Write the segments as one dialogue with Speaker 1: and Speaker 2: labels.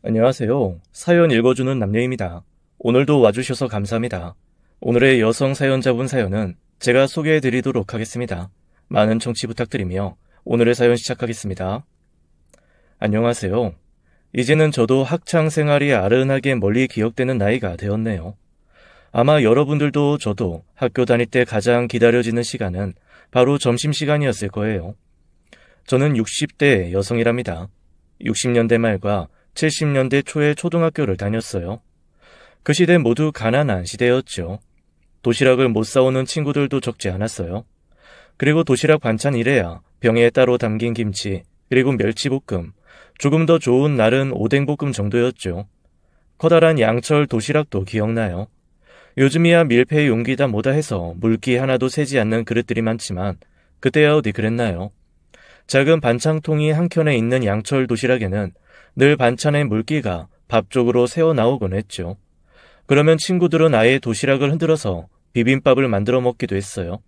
Speaker 1: 안녕하세요. 사연 읽어주는 남녀입니다. 오늘도 와주셔서 감사합니다. 오늘의 여성 사연자분 사연은 제가 소개해드리도록 하겠습니다. 많은 청취 부탁드리며 오늘의 사연 시작하겠습니다. 안녕하세요. 이제는 저도 학창생활이 아른하게 멀리 기억되는 나이가 되었네요. 아마 여러분들도 저도 학교 다닐 때 가장 기다려지는 시간은 바로 점심시간이었을 거예요. 저는 60대 여성이랍니다. 60년대 말과 70년대 초에 초등학교를 다녔어요. 그 시대 모두 가난한 시대였죠. 도시락을 못 사오는 친구들도 적지 않았어요. 그리고 도시락 반찬이래야 병에 따로 담긴 김치, 그리고 멸치볶음, 조금 더 좋은 날은 오뎅볶음 정도였죠. 커다란 양철 도시락도 기억나요. 요즘이야 밀폐 용기다 뭐다 해서 물기 하나도 새지 않는 그릇들이 많지만 그때야 어디 그랬나요? 작은 반찬통이 한켠에 있는 양철 도시락에는 늘 반찬의 물기가 밥 쪽으로 새어나오곤 했죠. 그러면 친구들은 아예 도시락을 흔들어서 비빔밥을 만들어 먹기도 했어요.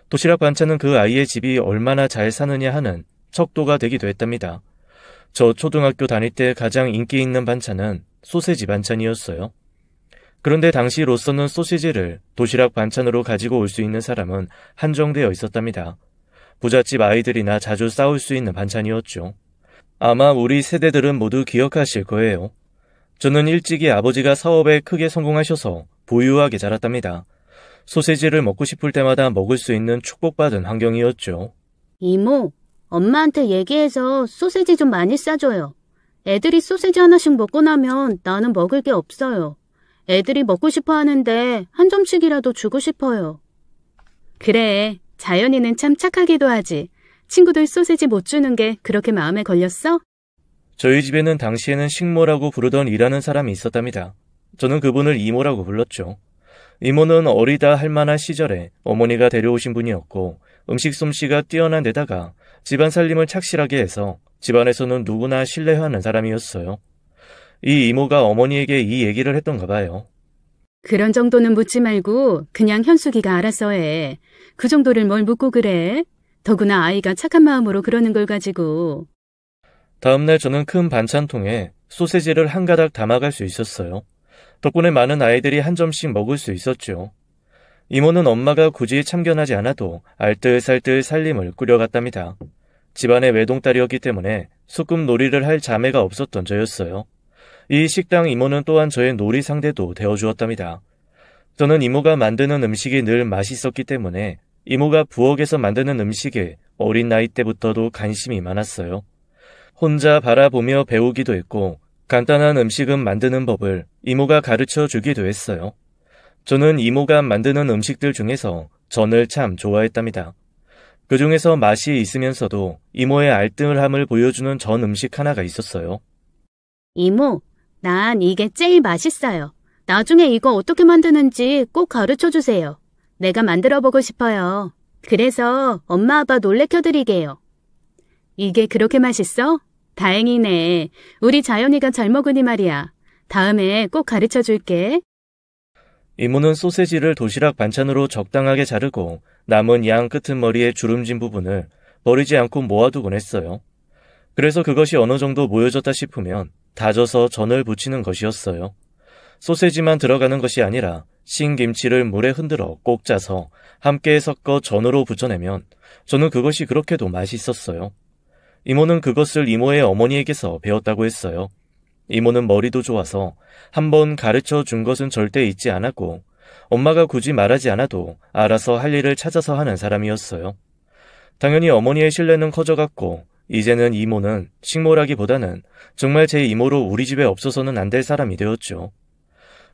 Speaker 1: 도시락 반찬은 그 아이의 집이 얼마나 잘 사느냐 하는 척도가 되기도 했답니다. 저 초등학교 다닐 때 가장 인기 있는 반찬은 소세지 반찬이었어요. 그런데 당시로서는 소시지를 도시락 반찬으로 가지고 올 수 있는 사람은 한정되어 있었답니다. 부잣집 아이들이나 자주 싸울 수 있는 반찬이었죠. 아마 우리 세대들은 모두 기억하실 거예요. 저는 일찍이 아버지가 사업에 크게 성공하셔서 부유하게 자랐답니다. 소세지를 먹고 싶을 때마다 먹을 수 있는 축복받은 환경이었죠.
Speaker 2: 이모, 엄마한테 얘기해서 소세지 좀 많이 싸줘요. 애들이 소세지 하나씩 먹고 나면 나는 먹을 게 없어요. 애들이 먹고 싶어 하는데 한 점씩이라도 주고 싶어요. 그래, 자연이는 참 착하기도 하지. 친구들 소세지 못 주는 게 그렇게 마음에 걸렸어?
Speaker 1: 저희 집에는 당시에는 식모라고 부르던 일하는 사람이 있었답니다. 저는 그분을 이모라고 불렀죠. 이모는 어리다 할 만한 시절에 어머니가 데려오신 분이었고 음식 솜씨가 뛰어난 데다가 집안 살림을 착실하게 해서 집안에서는 누구나 신뢰하는 사람이었어요. 이 이모가 어머니에게 이 얘기를 했던가 봐요.
Speaker 2: 그런 정도는 묻지 말고 그냥 현숙이가 알아서 해. 그 정도를 뭘 묻고 그래? 더구나 아이가 착한 마음으로 그러는 걸 가지고.
Speaker 1: 다음날 저는 큰 반찬통에 소세지를 한 가닥 담아갈 수 있었어요. 덕분에 많은 아이들이 한 점씩 먹을 수 있었죠. 이모는 엄마가 굳이 참견하지 않아도 알뜰살뜰 살림을 꾸려갔답니다. 집안의 외동딸이었기 때문에 소꿉놀이를 할 자매가 없었던 저였어요. 이 식당 이모는 또한 저의 놀이 상대도 되어주었답니다. 저는 이모가 만드는 음식이 늘 맛있었기 때문에 이모가 부엌에서 만드는 음식에 어린 나이 때부터도 관심이 많았어요. 혼자 바라보며 배우기도 했고 간단한 음식은 만드는 법을 이모가 가르쳐 주기도 했어요. 저는 이모가 만드는 음식들 중에서 전을 참 좋아했답니다. 그 중에서 맛이 있으면서도 이모의 알뜰함을 보여주는 전 음식 하나가 있었어요.
Speaker 2: 이모, 난 이게 제일 맛있어요. 나중에 이거 어떻게 만드는지 꼭 가르쳐 주세요. 내가 만들어 보고 싶어요. 그래서 엄마 아빠 놀래켜드리게요. 이게 그렇게 맛있어? 다행이네. 우리 자연이가 잘 먹으니 말이야. 다음에 꼭 가르쳐 줄게.
Speaker 1: 이모는 소세지를 도시락 반찬으로 적당하게 자르고 남은 양 끄트머리의 주름진 부분을 버리지 않고 모아두곤 했어요. 그래서 그것이 어느 정도 모여졌다 싶으면 다져서 전을 부치는 것이었어요. 소세지만 들어가는 것이 아니라 신김치를 물에 흔들어 꼭 짜서 함께 섞어 전으로 부쳐내면 저는 그것이 그렇게도 맛있었어요. 이모는 그것을 이모의 어머니에게서 배웠다고 했어요. 이모는 머리도 좋아서 한번 가르쳐 준 것은 절대 잊지 않았고 엄마가 굳이 말하지 않아도 알아서 할 일을 찾아서 하는 사람이었어요. 당연히 어머니의 신뢰는 커져갔고 이제는 이모는 식모라기보다는 정말 제 이모로 우리 집에 없어서는 안 될 사람이 되었죠.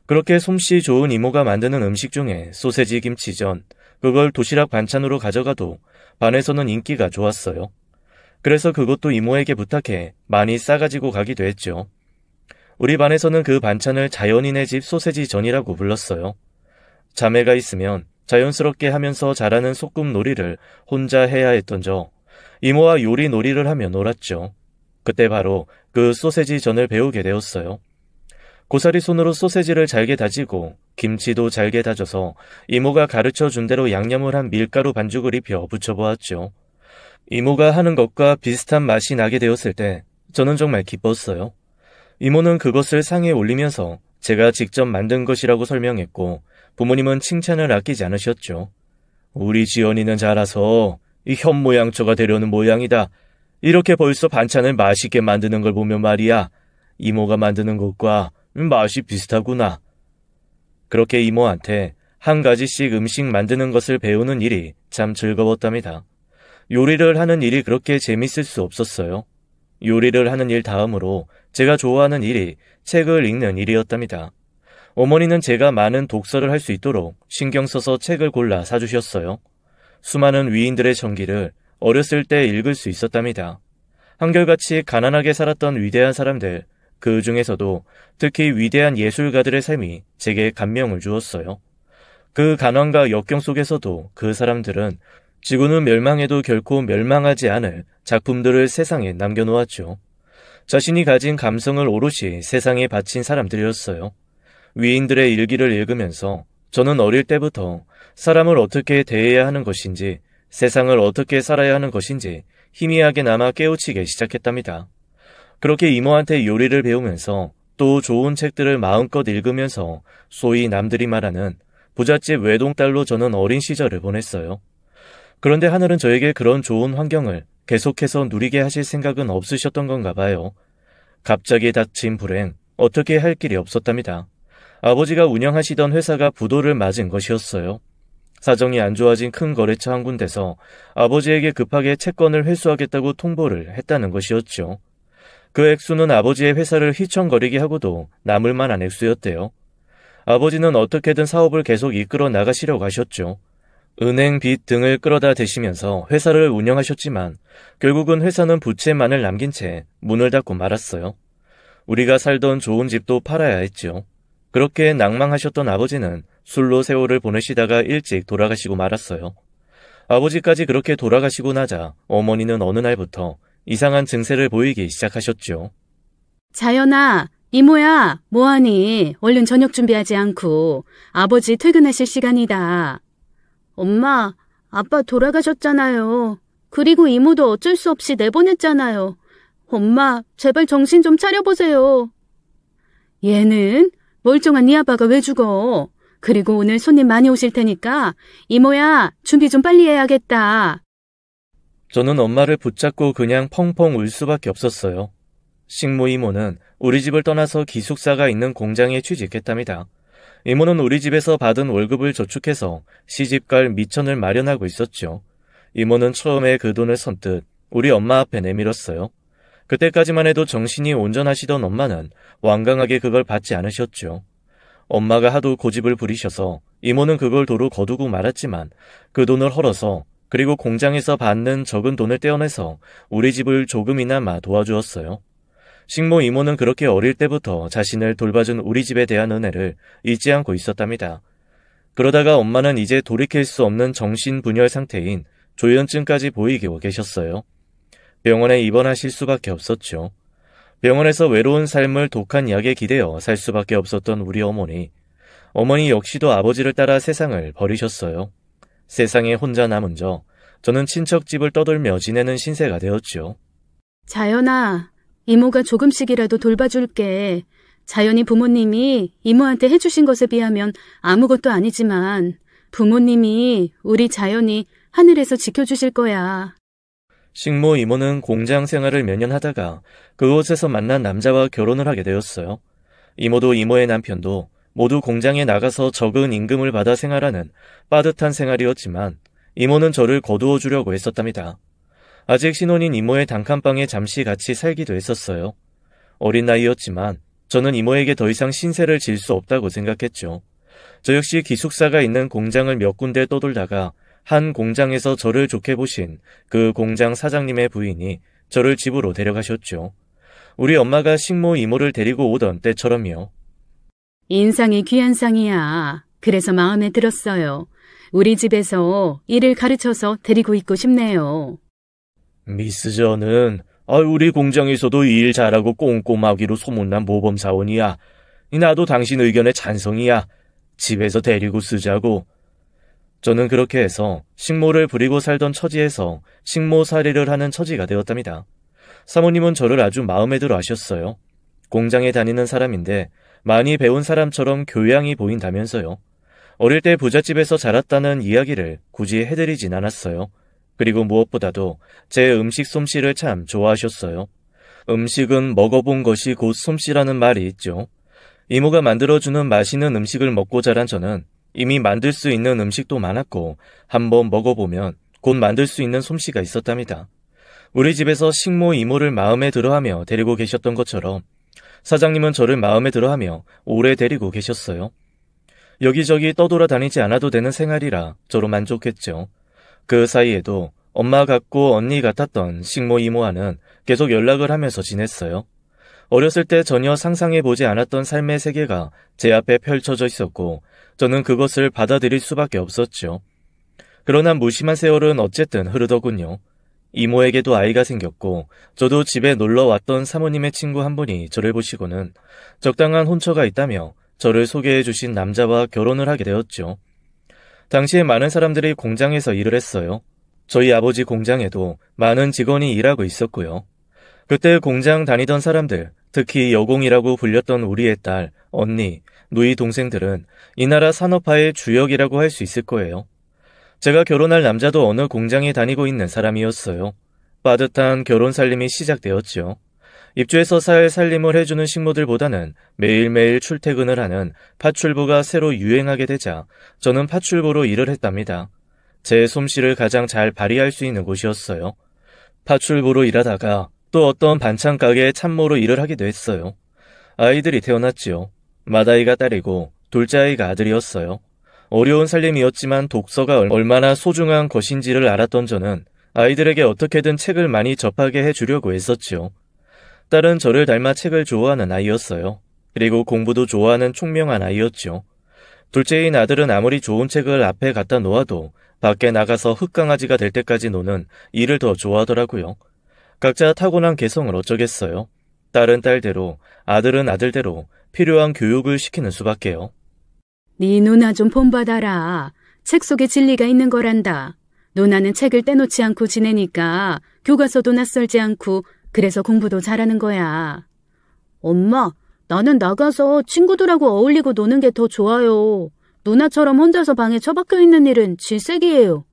Speaker 1: 그렇게 솜씨 좋은 이모가 만드는 음식 중에 소세지 김치전, 그걸 도시락 반찬으로 가져가도 반에서는 인기가 좋았어요. 그래서 그것도 이모에게 부탁해 많이 싸가지고 가기도 했죠. 우리 반에서는 그 반찬을 자연인의 집 소세지 전이라고 불렀어요. 자매가 있으면 자연스럽게 하면서 잘하는 소꿉놀이를 혼자 해야 했던 저, 이모와 요리 놀이를 하며 놀았죠. 그때 바로 그 소세지 전을 배우게 되었어요. 고사리 손으로 소세지를 잘게 다지고 김치도 잘게 다져서 이모가 가르쳐준 대로 양념을 한 밀가루 반죽을 입혀 부쳐보았죠. 이모가 하는 것과 비슷한 맛이 나게 되었을 때 저는 정말 기뻤어요. 이모는 그것을 상에 올리면서 제가 직접 만든 것이라고 설명했고 부모님은 칭찬을 아끼지 않으셨죠. 우리 지연이는 자라서 이 현모양처가 되려는 모양이다. 이렇게 벌써 반찬을 맛있게 만드는 걸 보면 말이야. 이모가 만드는 것과 맛이 비슷하구나. 그렇게 이모한테 한 가지씩 음식 만드는 것을 배우는 일이 참 즐거웠답니다. 요리를 하는 일이 그렇게 재밌을 수 없었어요. 요리를 하는 일 다음으로 제가 좋아하는 일이 책을 읽는 일이었답니다. 어머니는 제가 많은 독서를 할 수 있도록 신경 써서 책을 골라 사주셨어요. 수많은 위인들의 전기를 어렸을 때 읽을 수 있었답니다. 한결같이 가난하게 살았던 위대한 사람들, 그 중에서도 특히 위대한 예술가들의 삶이 제게 감명을 주었어요. 그 가난과 역경 속에서도 그 사람들은 지구는 멸망해도 결코 멸망하지 않을 작품들을 세상에 남겨놓았죠. 자신이 가진 감성을 오롯이 세상에 바친 사람들이었어요. 위인들의 일기를 읽으면서 저는 어릴 때부터 사람을 어떻게 대해야 하는 것인지, 세상을 어떻게 살아야 하는 것인지 희미하게나마 깨우치게 시작했답니다. 그렇게 이모한테 요리를 배우면서 또 좋은 책들을 마음껏 읽으면서 소위 남들이 말하는 부잣집 외동딸로 저는 어린 시절을 보냈어요. 그런데 하늘은 저에게 그런 좋은 환경을 계속해서 누리게 하실 생각은 없으셨던 건가 봐요. 갑자기 닥친 불행, 어떻게 할 길이 없었답니다. 아버지가 운영하시던 회사가 부도를 맞은 것이었어요. 사정이 안 좋아진 큰 거래처 한 군데서 아버지에게 급하게 채권을 회수하겠다고 통보를 했다는 것이었죠. 그 액수는 아버지의 회사를 휘청거리게 하고도 남을 만한 액수였대요. 아버지는 어떻게든 사업을 계속 이끌어 나가시려고 하셨죠. 은행 빚 등을 끌어다 대시면서 회사를 운영하셨지만 결국은 회사는 부채만을 남긴 채 문을 닫고 말았어요. 우리가 살던 좋은 집도 팔아야 했죠. 그렇게 낭망하셨던 아버지는 술로 세월을 보내시다가 일찍 돌아가시고 말았어요. 아버지까지 그렇게 돌아가시고 나자 어머니는 어느 날부터 이상한 증세를 보이기 시작하셨죠.
Speaker 2: 자연아, 이모야, 뭐하니? 얼른 저녁 준비하지 않고 아버지 퇴근하실 시간이다. 엄마, 아빠 돌아가셨잖아요. 그리고 이모도 어쩔 수 없이 내보냈잖아요. 엄마, 제발 정신 좀 차려보세요. 얘는? 멀쩡한 네 아빠가 왜 죽어? 그리고 오늘 손님 많이 오실 테니까 이모야, 준비 좀 빨리 해야겠다.
Speaker 1: 저는 엄마를 붙잡고 그냥 펑펑 울 수밖에 없었어요. 식모 이모는 우리 집을 떠나서 기숙사가 있는 공장에 취직했답니다. 이모는 우리 집에서 받은 월급을 저축해서 시집갈 미천을 마련하고 있었죠. 이모는 처음에 그 돈을 선뜻 우리 엄마 앞에 내밀었어요. 그때까지만 해도 정신이 온전하시던 엄마는 완강하게 그걸 받지 않으셨죠. 엄마가 하도 고집을 부리셔서 이모는 그걸 도로 거두고 말았지만 그 돈을 헐어서 그리고 공장에서 받는 적은 돈을 떼어내서 우리 집을 조금이나마 도와주었어요. 식모 이모는 그렇게 어릴 때부터 자신을 돌봐준 우리 집에 대한 은혜를 잊지 않고 있었답니다. 그러다가 엄마는 이제 돌이킬 수 없는 정신분열 상태인 조현증까지 보이고 계셨어요. 병원에 입원하실 수밖에 없었죠. 병원에서 외로운 삶을 독한 약에 기대어 살 수밖에 없었던 우리 어머니. 어머니 역시도 아버지를 따라 세상을 버리셨어요. 세상에 혼자 남은 저는 친척 집을 떠돌며 지내는 신세가 되었죠.
Speaker 2: 자연아, 이모가 조금씩이라도 돌봐줄게. 자연이 부모님이 이모한테 해주신 것에 비하면 아무것도 아니지만 부모님이 우리 자연이 하늘에서 지켜주실 거야.
Speaker 1: 식모 이모는 공장 생활을 몇 년 하다가 그곳에서 만난 남자와 결혼을 하게 되었어요. 이모도 이모의 남편도 모두 공장에 나가서 적은 임금을 받아 생활하는 빠듯한 생활이었지만 이모는 저를 거두어 주려고 했었답니다. 아직 신혼인 이모의 단칸방에 잠시 같이 살기도 했었어요. 어린 나이였지만 저는 이모에게 더 이상 신세를 질 수 없다고 생각했죠. 저 역시 기숙사가 있는 공장을 몇 군데 떠돌다가 한 공장에서 저를 좋게 보신 그 공장 사장님의 부인이 저를 집으로 데려가셨죠. 우리 엄마가 식모 이모를 데리고 오던 때처럼요.
Speaker 2: 인상이 귀한 상이야. 그래서 마음에 들었어요. 우리 집에서 일을 가르쳐서 데리고 있고 싶네요.
Speaker 1: 미스 저는 우리 공장에서도 일 잘하고 꼼꼼하기로 소문난 모범사원이야. 나도 당신 의견에 찬성이야. 집에서 데리고 쓰자고. 저는 그렇게 해서 식모를 부리고 살던 처지에서 식모살이를 하는 처지가 되었답니다. 사모님은 저를 아주 마음에 들어 하셨어요. 공장에 다니는 사람인데 많이 배운 사람처럼 교양이 보인다면서요. 어릴 때 부잣집에서 자랐다는 이야기를 굳이 해드리진 않았어요. 그리고 무엇보다도 제 음식 솜씨를 참 좋아하셨어요. 음식은 먹어본 것이 곧 솜씨라는 말이 있죠. 이모가 만들어주는 맛있는 음식을 먹고 자란 저는 이미 만들 수 있는 음식도 많았고 한번 먹어보면 곧 만들 수 있는 솜씨가 있었답니다. 우리 집에서 식모 이모를 마음에 들어하며 데리고 계셨던 것처럼 사장님은 저를 마음에 들어하며 오래 데리고 계셨어요. 여기저기 떠돌아다니지 않아도 되는 생활이라 저로 만족했죠. 그 사이에도 엄마 같고 언니 같았던 식모 이모와는 계속 연락을 하면서 지냈어요. 어렸을 때 전혀 상상해보지 않았던 삶의 세계가 제 앞에 펼쳐져 있었고 저는 그것을 받아들일 수밖에 없었죠. 그러나 무심한 세월은 어쨌든 흐르더군요. 이모에게도 아이가 생겼고 저도 집에 놀러왔던 사모님의 친구 한 분이 저를 보시고는 적당한 혼처가 있다며 저를 소개해 주신 남자와 결혼을 하게 되었죠. 당시에 많은 사람들이 공장에서 일을 했어요. 저희 아버지 공장에도 많은 직원이 일하고 있었고요. 그때 공장 다니던 사람들, 특히 여공이라고 불렸던 우리의 딸, 언니, 누이 동생들은 이 나라 산업화의 주역이라고 할 수 있을 거예요. 제가 결혼할 남자도 어느 공장에 다니고 있는 사람이었어요. 빠듯한 결혼 살림이 시작되었죠. 입주해서 살 살림을 해주는 식모들보다는 매일매일 출퇴근을 하는 파출부가 새로 유행하게 되자 저는 파출부로 일을 했답니다. 제 솜씨를 가장 잘 발휘할 수 있는 곳이었어요. 파출부로 일하다가 또 어떤 반찬 가게에 참모로 일을 하기도 했어요. 아이들이 태어났지요. 맏아이가 딸이고 둘째 아이가 아들이었어요. 어려운 살림이었지만 독서가 얼마나 소중한 것인지를 알았던 저는 아이들에게 어떻게든 책을 많이 접하게 해주려고 했었지요. 딸은 저를 닮아 책을 좋아하는 아이였어요. 그리고 공부도 좋아하는 총명한 아이였죠. 둘째인 아들은 아무리 좋은 책을 앞에 갖다 놓아도 밖에 나가서 흙강아지가 될 때까지 노는 일을 더 좋아하더라고요. 각자 타고난 개성을 어쩌겠어요. 딸은 딸대로, 아들은 아들대로 필요한 교육을 시키는 수밖에요.
Speaker 2: 네 누나 좀 본받아라. 책 속에 진리가 있는 거란다. 누나는 책을 떼놓지 않고 지내니까 교과서도 낯설지 않고 그래서 공부도 잘하는 거야. 엄마, 나는 나가서 친구들하고 어울리고 노는 게 더 좋아요. 누나처럼 혼자서 방에 처박혀 있는 일은 질색이에요.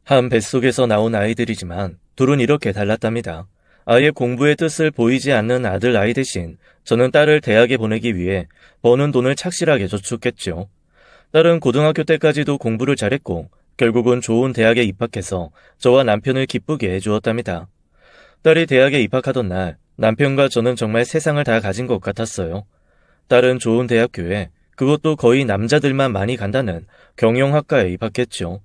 Speaker 1: 한 뱃속에서 나온 아이들이지만 둘은 이렇게 달랐답니다. 아예 공부의 뜻을 보이지 않는 아들 아이 대신 저는 딸을 대학에 보내기 위해 버는 돈을 착실하게 저축했죠. 딸은 고등학교 때까지도 공부를 잘했고 결국은 좋은 대학에 입학해서 저와 남편을 기쁘게 해주었답니다. 딸이 대학에 입학하던 날 남편과 저는 정말 세상을 다 가진 것 같았어요. 딸은 좋은 대학교에, 그것도 거의 남자들만 많이 간다는 경영학과에 입학했죠.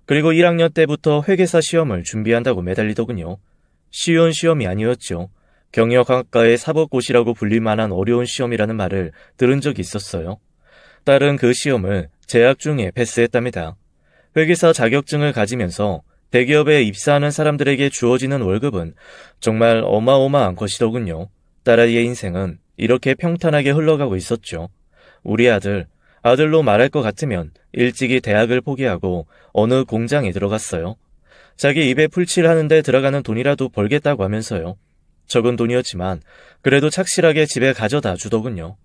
Speaker 1: 그리고 1학년 때부터 회계사 시험을 준비한다고 매달리더군요. 쉬운 시험이 아니었죠. 경영학과의 사법고시라고 불릴 만한 어려운 시험이라는 말을 들은 적이 있었어요. 딸은 그 시험을 재학 중에 패스했답니다. 회계사 자격증을 가지면서 대기업에 입사하는 사람들에게 주어지는 월급은 정말 어마어마한 것이더군요. 딸아이의 인생은 이렇게 평탄하게 흘러가고 있었죠. 우리 아들로 말할 것 같으면 일찍이 대학을 포기하고 어느 공장에 들어갔어요. 자기 입에 풀칠하는데 들어가는 돈이라도 벌겠다고 하면서요. 적은 돈이었지만 그래도 착실하게 집에 가져다 주더군요.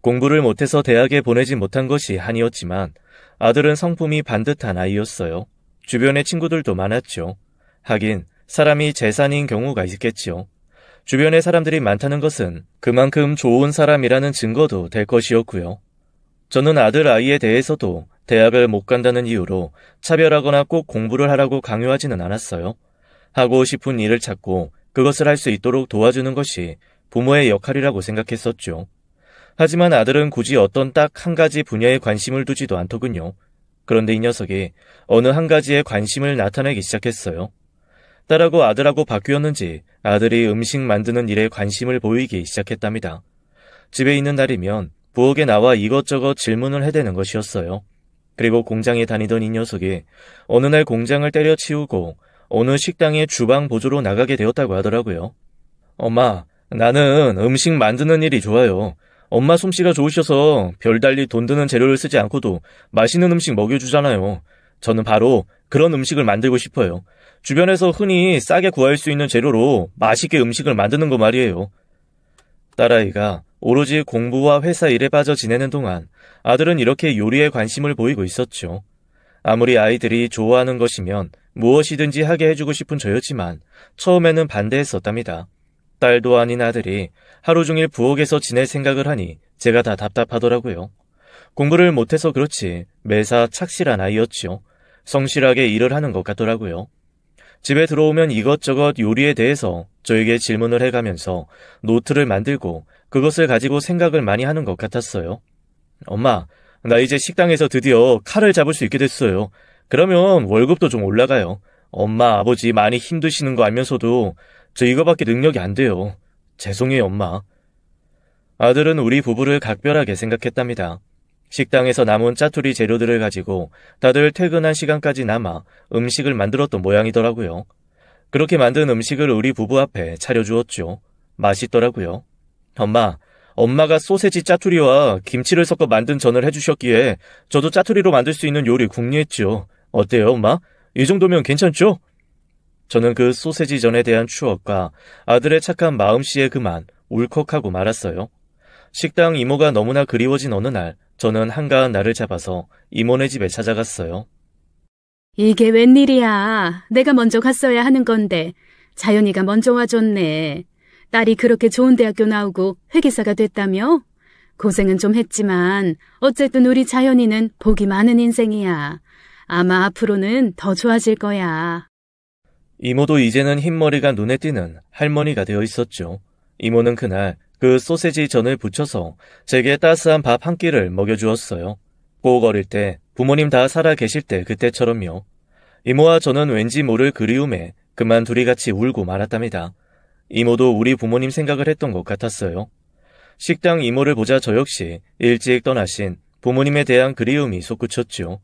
Speaker 1: 공부를 못해서 대학에 보내지 못한 것이 한이었지만 아들은 성품이 반듯한 아이였어요. 주변에 친구들도 많았죠. 하긴 사람이 재산인 경우가 있겠지요. 주변에 사람들이 많다는 것은 그만큼 좋은 사람이라는 증거도 될 것이었고요. 저는 아들 아이에 대해서도 대학을 못 간다는 이유로 차별하거나 꼭 공부를 하라고 강요하지는 않았어요. 하고 싶은 일을 찾고 그것을 할 수 있도록 도와주는 것이 부모의 역할이라고 생각했었죠. 하지만 아들은 굳이 어떤 딱 한 가지 분야에 관심을 두지도 않더군요. 그런데 이 녀석이 어느 한 가지에 관심을 나타내기 시작했어요. 딸하고 아들하고 바뀌었는지 아들이 음식 만드는 일에 관심을 보이기 시작했답니다. 집에 있는 날이면 부엌에 나와 이것저것 질문을 해대는 것이었어요. 그리고 공장에 다니던 이 녀석이 어느 날 공장을 때려치우고 어느 식당에 주방 보조로 나가게 되었다고 하더라고요. 엄마, 나는 음식 만드는 일이 좋아요. 엄마 솜씨가 좋으셔서 별달리 돈 드는 재료를 쓰지 않고도 맛있는 음식 먹여주잖아요. 저는 바로 그런 음식을 만들고 싶어요. 주변에서 흔히 싸게 구할 수 있는 재료로 맛있게 음식을 만드는 거 말이에요. 딸아이가 오로지 공부와 회사 일에 빠져 지내는 동안 아들은 이렇게 요리에 관심을 보이고 있었죠. 아무리 아이들이 좋아하는 것이면 무엇이든지 하게 해주고 싶은 저였지만 처음에는 반대했었답니다. 딸도 아닌 아들이 하루 종일 부엌에서 지낼 생각을 하니 제가 다 답답하더라고요. 공부를 못해서 그렇지 매사 착실한 아이였지요. 성실하게 일을 하는 것 같더라고요. 집에 들어오면 이것저것 요리에 대해서 저에게 질문을 해가면서 노트를 만들고 그것을 가지고 생각을 많이 하는 것 같았어요. 엄마, 나 이제 식당에서 드디어 칼을 잡을 수 있게 됐어요. 그러면 월급도 좀 올라가요. 엄마, 아버지 많이 힘드시는 거 알면서도 저 이거밖에 능력이 안 돼요. 죄송해요, 엄마. 아들은 우리 부부를 각별하게 생각했답니다. 식당에서 남은 짜투리 재료들을 가지고 다들 퇴근한 시간까지 남아 음식을 만들었던 모양이더라고요. 그렇게 만든 음식을 우리 부부 앞에 차려주었죠. 맛있더라고요. 엄마가 소세지 짜투리와 김치를 섞어 만든 전을 해주셨기에 저도 짜투리로 만들 수 있는 요리 궁리했죠. 어때요, 엄마? 이 정도면 괜찮죠? 저는 그 소세지 전에 대한 추억과 아들의 착한 마음씨에 그만 울컥하고 말았어요. 식당 이모가 너무나 그리워진 어느 날 저는 한가한 날을 잡아서 이모네 집에 찾아갔어요.
Speaker 2: 이게 웬일이야. 내가 먼저 갔어야 하는 건데 자연이가 먼저 와줬네. 딸이 그렇게 좋은 대학교 나오고 회계사가 됐다며? 고생은 좀 했지만 어쨌든 우리 자연이는 복이 많은 인생이야. 아마 앞으로는 더 좋아질 거야.
Speaker 1: 이모도 이제는 흰머리가 눈에 띄는 할머니가 되어 있었죠. 이모는 그날 그 소세지 전을 부쳐서 제게 따스한 밥 한 끼를 먹여주었어요. 꼭 어릴 때 부모님 다 살아 계실 때 그때처럼요. 이모와 저는 왠지 모를 그리움에 그만 둘이 같이 울고 말았답니다. 이모도 우리 부모님 생각을 했던 것 같았어요. 식당 이모를 보자 저 역시 일찍 떠나신 부모님에 대한 그리움이 솟구쳤죠.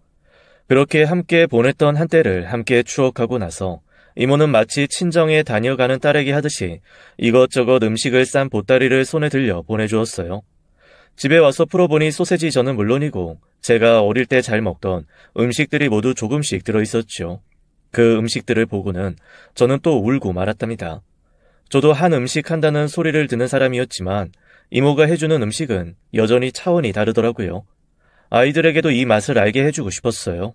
Speaker 1: 그렇게 함께 보냈던 한때를 함께 추억하고 나서 이모는 마치 친정에 다녀가는 딸에게 하듯이 이것저것 음식을 싼 보따리를 손에 들려 보내주었어요. 집에 와서 풀어보니 소세지 전은 물론이고 제가 어릴 때 잘 먹던 음식들이 모두 조금씩 들어있었죠. 그 음식들을 보고는 저는 또 울고 말았답니다. 저도 한 음식 한다는 소리를 듣는 사람이었지만 이모가 해주는 음식은 여전히 차원이 다르더라고요. 아이들에게도 이 맛을 알게 해주고 싶었어요.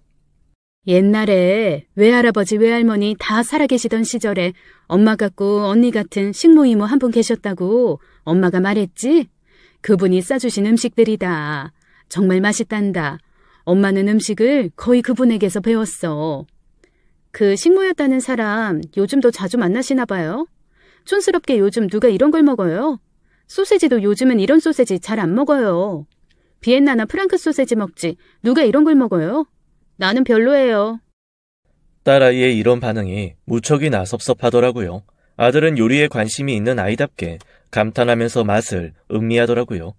Speaker 2: 옛날에 외할아버지 외할머니 다 살아계시던 시절에 엄마 같고 언니 같은 식모이모 한 분 계셨다고 엄마가 말했지? 그분이 싸주신 음식들이다. 정말 맛있단다. 엄마는 음식을 거의 그분에게서 배웠어. 그 식모였다는 사람 요즘도 자주 만나시나 봐요? 촌스럽게 요즘 누가 이런 걸 먹어요? 소세지도 요즘은 이런 소세지 잘 안 먹어요. 비엔나나 프랑크 소세지 먹지 누가 이런 걸 먹어요? 나는 별로예요.
Speaker 1: 딸아이의 이런 반응이 무척이나 섭섭하더라고요. 아들은 요리에 관심이 있는 아이답게 감탄하면서 맛을 음미하더라고요.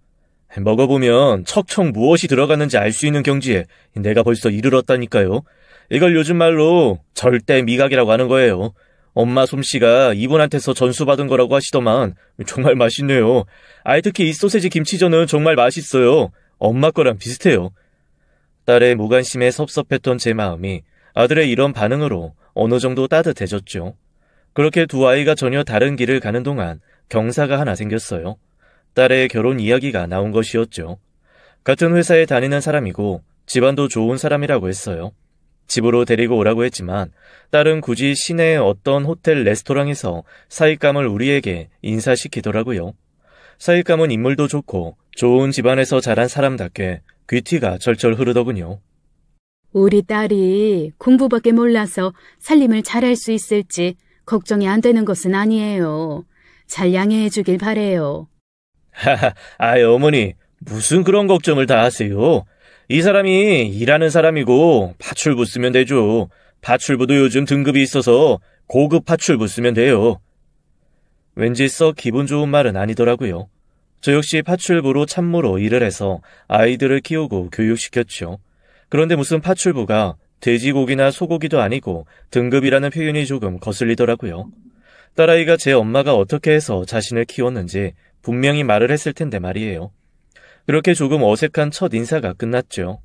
Speaker 1: 먹어보면 척척 무엇이 들어갔는지 알 수 있는 경지에 내가 벌써 이르렀다니까요. 이걸 요즘 말로 절대 미각이라고 하는 거예요. 엄마 솜씨가 이분한테서 전수받은 거라고 하시더만 정말 맛있네요. 특히 이 소세지 김치전은 정말 맛있어요. 엄마 거랑 비슷해요. 딸의 무관심에 섭섭했던 제 마음이 아들의 이런 반응으로 어느 정도 따뜻해졌죠. 그렇게 두 아이가 전혀 다른 길을 가는 동안 경사가 하나 생겼어요. 딸의 결혼 이야기가 나온 것이었죠. 같은 회사에 다니는 사람이고 집안도 좋은 사람이라고 했어요. 집으로 데리고 오라고 했지만 딸은 굳이 시내의 어떤 호텔 레스토랑에서 사윗감을 우리에게 인사시키더라고요. 사윗감은 인물도 좋고 좋은 집안에서 자란 사람답게 귀티가 절절 흐르더군요.
Speaker 2: 우리 딸이 공부밖에 몰라서 살림을 잘할 수 있을지 걱정이 안 되는 것은 아니에요. 잘 양해해 주길 바래요.
Speaker 1: 하하, 어머니 무슨 그런 걱정을 다 하세요. 이 사람이 일하는 사람이고 파출부 쓰면 되죠. 파출부도 요즘 등급이 있어서 고급 파출부 쓰면 돼요. 왠지 썩 기분 좋은 말은 아니더라고요. 저 역시 파출부로 참모로 일을 해서 아이들을 키우고 교육시켰죠. 그런데 무슨 파출부가 돼지고기나 소고기도 아니고 등급이라는 표현이 조금 거슬리더라고요. 딸아이가 제 엄마가 어떻게 해서 자신을 키웠는지 분명히 말을 했을 텐데 말이에요. 그렇게 조금 어색한 첫 인사가 끝났죠.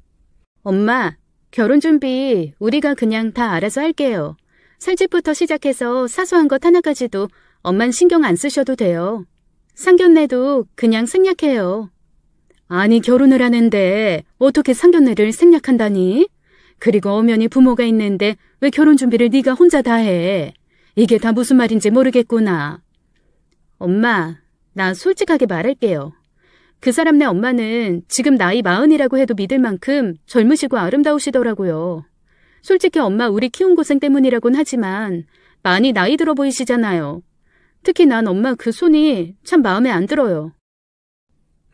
Speaker 2: 엄마, 결혼 준비 우리가 그냥 다 알아서 할게요. 살집부터 시작해서 사소한 것 하나까지도 엄만 신경 안 쓰셔도 돼요. 상견례도 그냥 생략해요. 아니, 결혼을 하는데 어떻게 상견례를 생략한다니? 그리고 엄연히 부모가 있는데 왜 결혼 준비를 네가 혼자 다 해? 이게 다 무슨 말인지 모르겠구나. 엄마, 나 솔직하게 말할게요. 그 사람네 엄마는 지금 나이 40이라고 해도 믿을 만큼 젊으시고 아름다우시더라고요. 솔직히 엄마 우리 키운 고생 때문이라곤 하지만 많이 나이 들어 보이시잖아요. 특히 난 엄마 그 손이 참 마음에 안 들어요.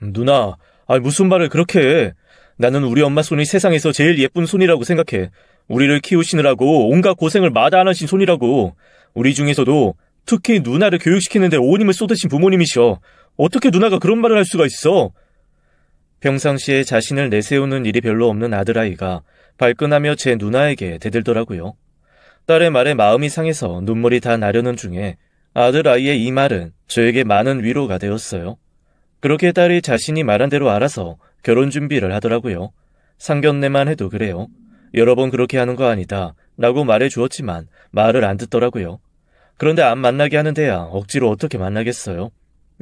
Speaker 1: 누나, 무슨 말을 그렇게 해. 나는 우리 엄마 손이 세상에서 제일 예쁜 손이라고 생각해. 우리를 키우시느라고 온갖 고생을 마다 안 하신 손이라고. 우리 중에서도 특히 누나를 교육시키는데 온 힘을 쏟으신 부모님이셔. 어떻게 누나가 그런 말을 할 수가 있어? 평상시에 자신을 내세우는 일이 별로 없는 아들아이가 발끈하며 제 누나에게 대들더라고요. 딸의 말에 마음이 상해서 눈물이 다 나려는 중에 아들아이의 이 말은 저에게 많은 위로가 되었어요. 그렇게 딸이 자신이 말한 대로 알아서 결혼 준비를 하더라고요. 상견례만 해도 그래요. 여러 번 그렇게 하는 거 아니다 라고 말해 주었지만 말을 안 듣더라고요. 그런데 안 만나게 하는 데야 억지로 어떻게 만나겠어요.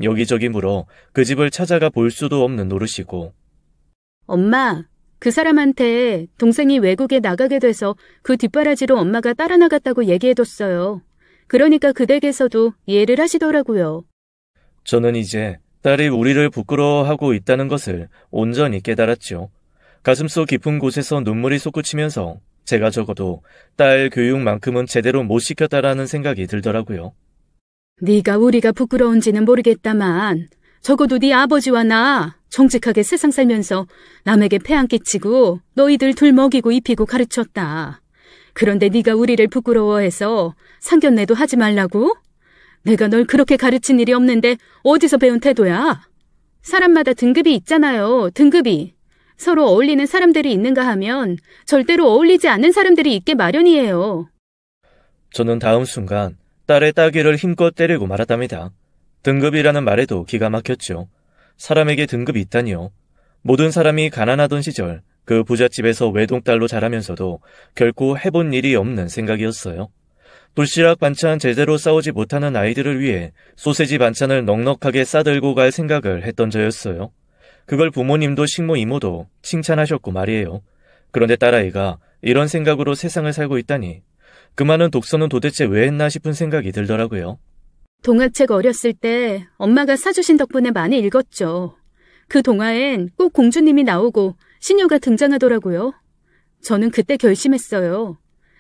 Speaker 1: 여기저기 물어 그 집을 찾아가 볼 수도 없는 노릇이고.
Speaker 2: 엄마, 그 사람한테 동생이 외국에 나가게 돼서 그 뒷바라지로 엄마가 따라 나갔다고 얘기해뒀어요. 그러니까 그 댁에서도 이해를 하시더라고요.
Speaker 1: 저는 이제 딸이 우리를 부끄러워하고 있다는 것을 온전히 깨달았죠. 가슴속 깊은 곳에서 눈물이 솟구치면서 제가 적어도 딸 교육만큼은 제대로 못 시켰다라는 생각이 들더라고요.
Speaker 2: 네가 우리가 부끄러운지는 모르겠다만 적어도 네 아버지와 나 정직하게 세상 살면서 남에게 폐 안 끼치고 너희들 둘 먹이고 입히고 가르쳤다. 그런데 네가 우리를 부끄러워해서 상견례도 하지 말라고? 내가 널 그렇게 가르친 일이 없는데 어디서 배운 태도야? 사람마다 등급이 있잖아요. 등급이. 서로 어울리는 사람들이 있는가 하면 절대로 어울리지 않는 사람들이 있게 마련이에요.
Speaker 1: 저는 다음 순간 딸의 따귀를 힘껏 때리고 말았답니다. 등급이라는 말에도 기가 막혔죠. 사람에게 등급이 있다니요. 모든 사람이 가난하던 시절 그 부잣집에서 외동딸로 자라면서도 결코 해본 일이 없는 생각이었어요. 도시락 반찬 제대로 싸우지 못하는 아이들을 위해 소세지 반찬을 넉넉하게 싸들고 갈 생각을 했던 저였어요. 그걸 부모님도 식모 이모도 칭찬하셨고 말이에요. 그런데 딸아이가 이런 생각으로 세상을 살고 있다니 그 많은 독서는 도대체 왜 했나 싶은 생각이 들더라고요.
Speaker 2: 동화책 어렸을 때 엄마가 사주신 덕분에 많이 읽었죠. 그 동화엔 꼭 공주님이 나오고 시녀가 등장하더라고요. 저는 그때 결심했어요.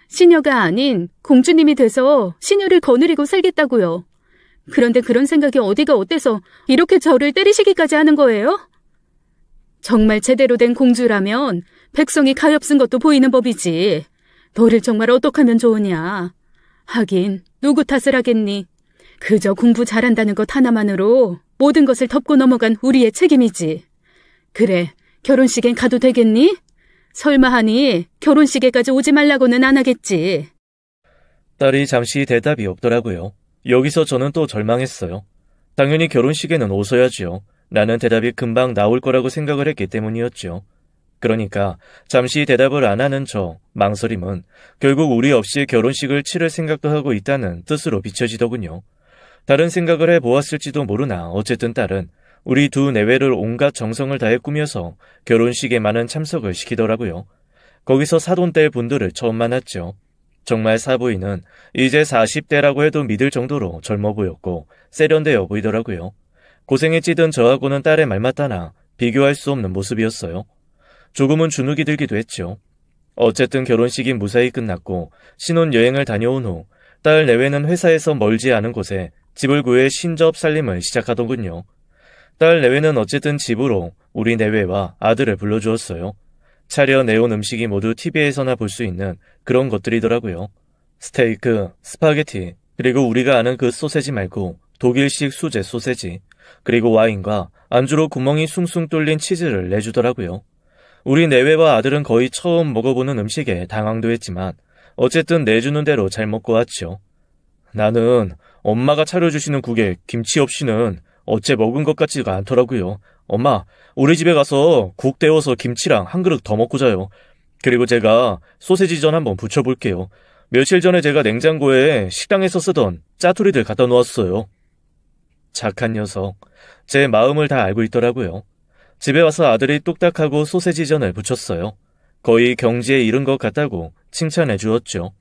Speaker 2: 시녀가 아닌 공주님이 돼서 시녀를 거느리고 살겠다고요. 그런데 그런 생각이 어디가 어때서 이렇게 저를 때리시기까지 하는 거예요? 정말 제대로 된 공주라면 백성이 가엾은 것도 보이는 법이지. 너를 정말 어떡하면 좋으냐. 하긴 누구 탓을 하겠니. 그저 공부 잘한다는 것 하나만으로 모든 것을 덮고 넘어간 우리의 책임이지. 그래, 결혼식엔 가도 되겠니? 설마 하니 결혼식에까지 오지 말라고는 안 하겠지.
Speaker 1: 딸이 잠시 대답이 없더라고요. 여기서 저는 또 절망했어요. 당연히 결혼식에는 오셔야지요. 라는 대답이 금방 나올 거라고 생각을 했기 때문이었죠. 그러니까 잠시 대답을 안 하는 저 망설임은 결국 우리 없이 결혼식을 치를 생각도 하고 있다는 뜻으로 비춰지더군요. 다른 생각을 해보았을지도 모르나 어쨌든 딸은 우리 두 내외를 온갖 정성을 다해 꾸며서 결혼식에 많은 참석을 시키더라고요. 거기서 사돈 뗄 분들을 처음 만났죠. 정말 사부인은 이제 40대라고 해도 믿을 정도로 젊어 보였고 세련되어 보이더라고요. 고생에 찌든 저하고는 딸의 말 맞다나 비교할 수 없는 모습이었어요. 조금은 주눅이 들기도 했죠. 어쨌든 결혼식이 무사히 끝났고 신혼여행을 다녀온 후 딸 내외는 회사에서 멀지 않은 곳에 집을 구해 신접 살림을 시작하더군요. 딸 내외는 어쨌든 집으로 우리 내외와 아들을 불러주었어요. 차려 내온 음식이 모두 TV에서나 볼 수 있는 그런 것들이더라고요. 스테이크, 스파게티, 그리고 우리가 아는 그 소세지 말고 독일식 수제 소세지, 그리고 와인과 안주로 구멍이 숭숭 뚫린 치즈를 내주더라고요. 우리 내외와 아들은 거의 처음 먹어보는 음식에 당황도 했지만 어쨌든 내주는 대로 잘 먹고 왔죠. 나는 엄마가 차려주시는 국에 김치 없이는 어째 먹은 것 같지가 않더라고요. 엄마, 우리 집에 가서 국 데워서 김치랑 한 그릇 더 먹고 자요. 그리고 제가 소세지전 한번 부쳐볼게요. 며칠 전에 제가 냉장고에 식당에서 쓰던 짜투리들 갖다 놓았어요. 착한 녀석. 제 마음을 다 알고 있더라고요. 집에 와서 아들이 뚝딱하고 소세지전을 부쳤어요. 거의 경지에 이른 것 같다고 칭찬해 주었죠.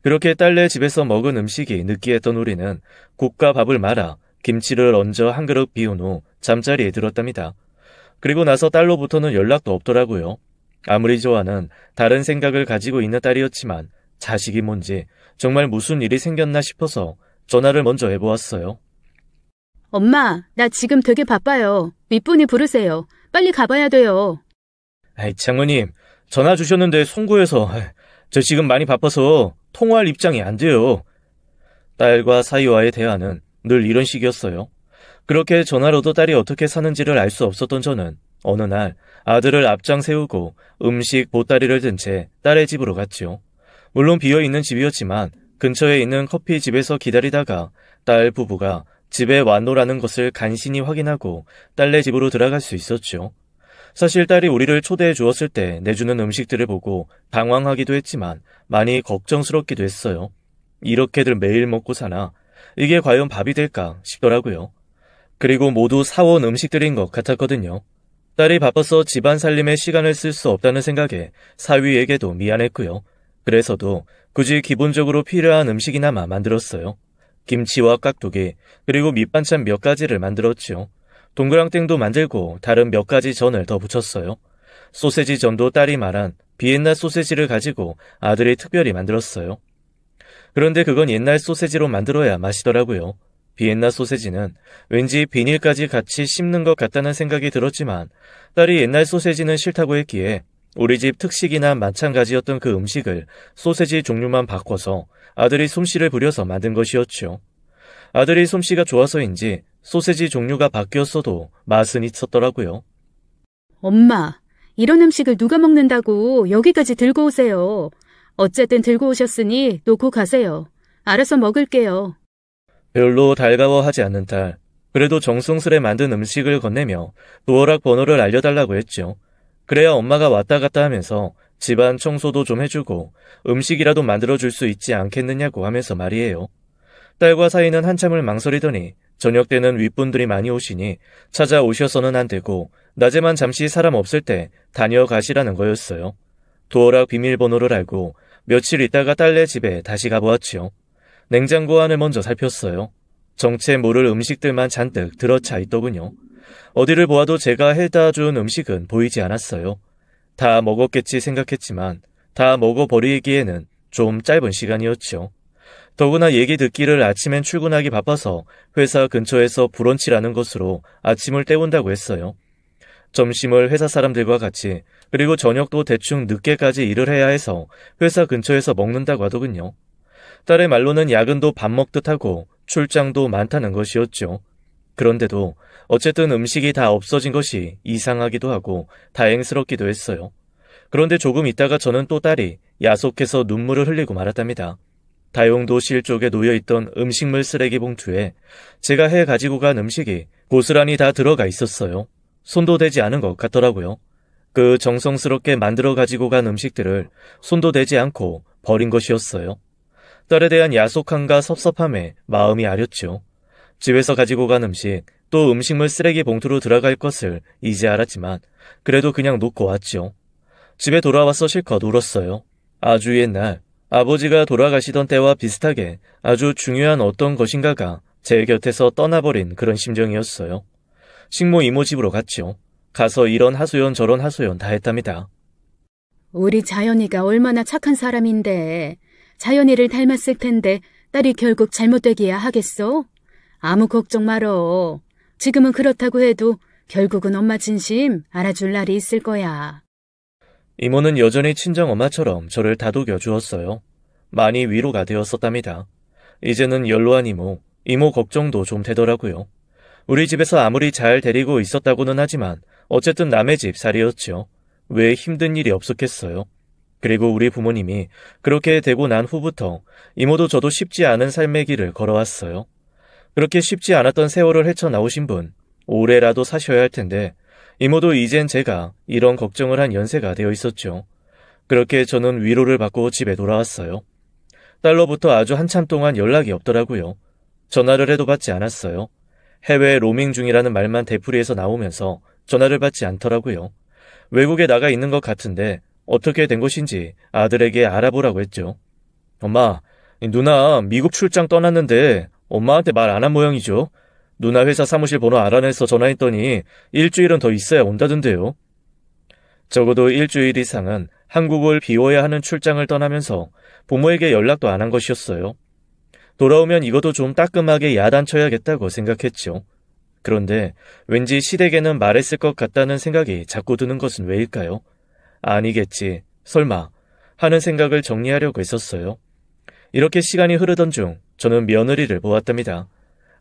Speaker 1: 그렇게 딸네 집에서 먹은 음식이 느끼했던 우리는 국과 밥을 말아 김치를 얹어 한 그릇 비운 후 잠자리에 들었답니다. 그리고 나서 딸로부터는 연락도 없더라고요. 아무리 좋아는 다른 생각을 가지고 있는 딸이었지만 자식이 뭔지 정말 무슨 일이 생겼나 싶어서 전화를 먼저 해보았어요.
Speaker 2: 엄마, 나 지금 되게 바빠요. 윗분이 부르세요. 빨리 가봐야 돼요.
Speaker 1: 장모님, 전화 주셨는데 송구해서 저 지금 많이 바빠서 통화할 입장이 안 돼요. 딸과 사이와의 대화는 늘 이런 식이었어요. 그렇게 전화로도 딸이 어떻게 사는지를 알 수 없었던 저는 어느 날 아들을 앞장 세우고 음식 보따리를 든 채 딸의 집으로 갔죠. 물론 비어있는 집이었지만 근처에 있는 커피집에서 기다리다가 딸 부부가 집에 왔노라는 것을 간신히 확인하고 딸네 집으로 들어갈 수 있었죠. 사실 딸이 우리를 초대해 주었을 때 내주는 음식들을 보고 당황하기도 했지만 많이 걱정스럽기도 했어요. 이렇게들 매일 먹고 사나 이게 과연 밥이 될까 싶더라고요. 그리고 모두 사온 음식들인 것 같았거든요. 딸이 바빠서 집안 살림에 시간을 쓸 수 없다는 생각에 사위에게도 미안했고요. 그래서도 굳이 기본적으로 필요한 음식이나마 만들었어요. 김치와 깍두기, 그리고 밑반찬 몇 가지를 만들었죠. 동그랑땡도 만들고 다른 몇 가지 전을 더 붙였어요. 소세지 전도 딸이 말한 비엔나 소세지를 가지고 아들이 특별히 만들었어요. 그런데 그건 옛날 소세지로 만들어야 맛이더라고요. 비엔나 소세지는 왠지 비닐까지 같이 씹는 것 같다는 생각이 들었지만 딸이 옛날 소세지는 싫다고 했기에 우리 집 특식이나 마찬가지였던 그 음식을 소세지 종류만 바꿔서 아들이 솜씨를 부려서 만든 것이었죠. 아들이 솜씨가 좋아서인지 소세지 종류가 바뀌었어도 맛은 있었더라고요.
Speaker 2: 엄마, 이런 음식을 누가 먹는다고 여기까지 들고 오세요. 어쨌든 들고 오셨으니 놓고 가세요. 알아서 먹을게요.
Speaker 1: 별로 달가워하지 않는 딸. 그래도 정성스레 만든 음식을 건네며 도어락 번호를 알려달라고 했죠. 그래야 엄마가 왔다 갔다 하면서 집안 청소도 좀 해주고 음식이라도 만들어줄 수 있지 않겠느냐고 하면서 말이에요. 딸과 사이는 한참을 망설이더니 저녁 때는 윗분들이 많이 오시니 찾아오셔서는 안 되고 낮에만 잠시 사람 없을 때 다녀가시라는 거였어요. 도어락 비밀번호를 알고 며칠 있다가 딸네 집에 다시 가보았지요. 냉장고 안을 먼저 살폈어요. 정체 모를 음식들만 잔뜩 들어차 있더군요. 어디를 보아도 제가 해다 준 음식은 보이지 않았어요. 다 먹었겠지 생각했지만 다 먹어버리기에는 좀 짧은 시간이었죠. 더구나 얘기 듣기를 아침엔 출근하기 바빠서 회사 근처에서 브런치라는 것으로 아침을 때운다고 했어요. 점심을 회사 사람들과 같이 그리고 저녁도 대충 늦게까지 일을 해야 해서 회사 근처에서 먹는다고 하더군요. 딸의 말로는 야근도 밥 먹듯 하고 출장도 많다는 것이었죠. 그런데도 어쨌든 음식이 다 없어진 것이 이상하기도 하고 다행스럽기도 했어요. 그런데 조금 있다가 저는 또 딸이 야속해서 눈물을 흘리고 말았답니다. 다용도실 쪽에 놓여있던 음식물 쓰레기 봉투에 제가 해 가지고 간 음식이 고스란히 다 들어가 있었어요. 손도 대지 않은 것 같더라고요. 그 정성스럽게 만들어 가지고 간 음식들을 손도 대지 않고 버린 것이었어요. 딸에 대한 야속함과 섭섭함에 마음이 아렸죠. 집에서 가지고 간 음식, 또 음식물 쓰레기 봉투로 들어갈 것을 이제 알았지만 그래도 그냥 놓고 왔죠. 집에 돌아와서 실컷 울었어요. 아주 옛날 아버지가 돌아가시던 때와 비슷하게 아주 중요한 어떤 것인가가 제 곁에서 떠나버린 그런 심정이었어요. 식모 이모 집으로 갔죠. 가서 이런 하소연 저런 하소연 다 했답니다.
Speaker 2: 우리 자연이가 얼마나 착한 사람인데 자연이를 닮았을 텐데 딸이 결국 잘못되기야 하겠어? 아무 걱정 말어. 지금은 그렇다고 해도 결국은 엄마 진심 알아줄 날이 있을 거야.
Speaker 1: 이모는 여전히 친정엄마처럼 저를 다독여 주었어요. 많이 위로가 되었었답니다. 이제는 연로한 이모 걱정도 좀 되더라고요. 우리 집에서 아무리 잘 데리고 있었다고는 하지만 어쨌든 남의 집 살이었죠. 왜 힘든 일이 없었겠어요. 그리고 우리 부모님이 그렇게 되고 난 후부터 이모도 저도 쉽지 않은 삶의 길을 걸어왔어요. 그렇게 쉽지 않았던 세월을 헤쳐나오신 분, 오래라도 사셔야 할 텐데 이모도 이젠 제가 이런 걱정을 한 연세가 되어 있었죠. 그렇게 저는 위로를 받고 집에 돌아왔어요. 딸로부터 아주 한참 동안 연락이 없더라고요. 전화를 해도 받지 않았어요. 해외 로밍 중이라는 말만 되풀이해서 나오면서 전화를 받지 않더라고요. 외국에 나가 있는 것 같은데 어떻게 된 것인지 아들에게 알아보라고 했죠. 엄마, 누나 미국 출장 떠났는데 엄마한테 말 안 한 모양이죠. 누나 회사 사무실 번호 알아내서 전화했더니 일주일은 더 있어야 온다던데요. 적어도 일주일 이상은 한국을 비워야 하는 출장을 떠나면서 부모에게 연락도 안 한 것이었어요. 돌아오면 이것도 좀 따끔하게 야단쳐야겠다고 생각했죠. 그런데 왠지 시댁에는 말했을 것 같다는 생각이 자꾸 드는 것은 왜일까요? 아니겠지, 설마 하는 생각을 정리하려고 했었어요. 이렇게 시간이 흐르던 중 저는 며느리를 보았답니다.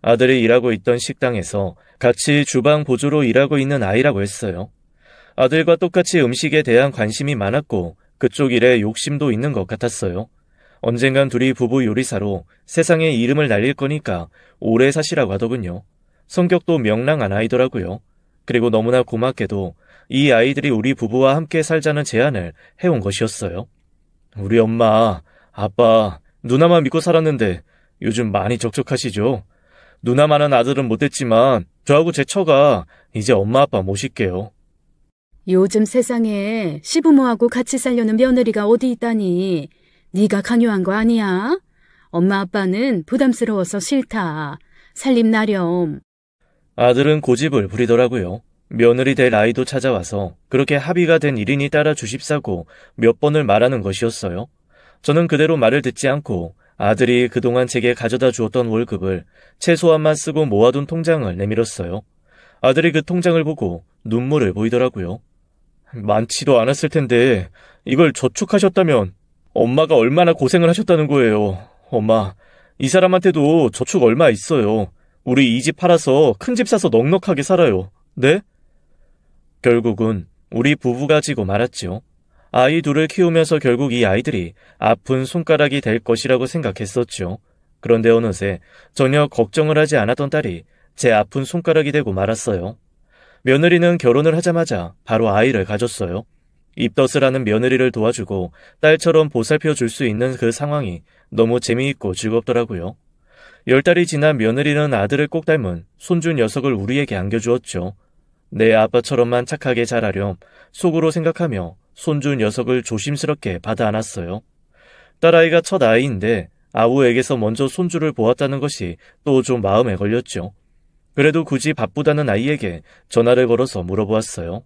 Speaker 1: 아들이 일하고 있던 식당에서 같이 주방 보조로 일하고 있는 아이라고 했어요. 아들과 똑같이 음식에 대한 관심이 많았고 그쪽 일에 욕심도 있는 것 같았어요. 언젠간 둘이 부부 요리사로 세상에 이름을 날릴 거니까 오래 사시라고 하더군요. 성격도 명랑한 아이더라고요. 그리고 너무나 고맙게도 이 아이들이 우리 부부와 함께 살자는 제안을 해온 것이었어요. 우리 엄마, 아빠, 누나만 믿고 살았는데 요즘 많이 적적하시죠? 누나만한 아들은 못됐지만 저하고 제 처가 이제 엄마 아빠 모실게요.
Speaker 2: 요즘 세상에 시부모하고 같이 살려는 며느리가 어디 있다니. 네가 강요한 거 아니야? 엄마 아빠는 부담스러워서 싫다. 살림 나렴.
Speaker 1: 아들은 고집을 부리더라고요. 며느리 될 아이도 찾아와서 그렇게 합의가 된 일이니 따라 주십사고 몇 번을 말하는 것이었어요. 저는 그대로 말을 듣지 않고 아들이 그동안 제게 가져다 주었던 월급을 최소한만 쓰고 모아둔 통장을 내밀었어요. 아들이 그 통장을 보고 눈물을 보이더라고요. 많지도 않았을 텐데 이걸 저축하셨다면 엄마가 얼마나 고생을 하셨다는 거예요. 엄마, 이 사람한테도 저축 얼마 있어요. 우리 이 집 팔아서 큰 집 사서 넉넉하게 살아요. 네? 결국은 우리 부부가 지고 말았죠. 아이 둘을 키우면서 결국 이 아이들이 아픈 손가락이 될 것이라고 생각했었죠. 그런데 어느새 전혀 걱정을 하지 않았던 딸이 제 아픈 손가락이 되고 말았어요. 며느리는 결혼을 하자마자 바로 아이를 가졌어요. 입덧을 하는 며느리를 도와주고 딸처럼 보살펴 줄 수 있는 그 상황이 너무 재미있고 즐겁더라고요. 10달이 지난 며느리는 아들을 꼭 닮은 손주 녀석을 우리에게 안겨주었죠. 내 아빠처럼만 착하게 자라렴 속으로 생각하며 손주 녀석을 조심스럽게 받아 안았어요. 딸아이가 첫 아이인데 아우에게서 먼저 손주를 보았다는 것이 또 좀 마음에 걸렸죠. 그래도 굳이 바쁘다는 아이에게 전화를 걸어서 물어보았어요.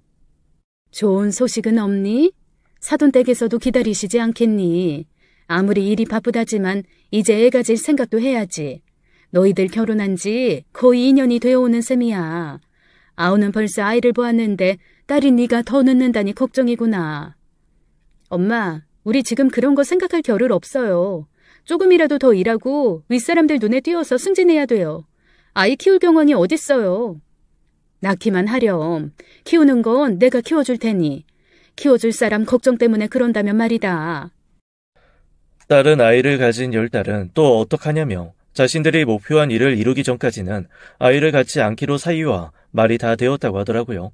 Speaker 2: 좋은 소식은 없니? 사돈댁에서도 기다리시지 않겠니? 아무리 일이 바쁘다지만 이제 애 가질 생각도 해야지. 너희들 결혼한 지 거의 2년이 되어오는 셈이야. 아우는 벌써 아이를 보았는데 딸이 네가 더 늦는다니 걱정이구나. 엄마, 우리 지금 그런 거 생각할 겨를 없어요. 조금이라도 더 일하고 윗사람들 눈에 띄어서 승진해야 돼요. 아이 키울 경황이 어딨어요. 낳기만 하렴. 키우는 건 내가 키워줄 테니. 키워줄 사람 걱정 때문에 그런다면 말이다.
Speaker 1: 딸은 아이를 가진 10달은 또 어떡하냐며 자신들이 목표한 일을 이루기 전까지는 아이를 갖지 않기로 사이와 말이 다 되었다고 하더라고요.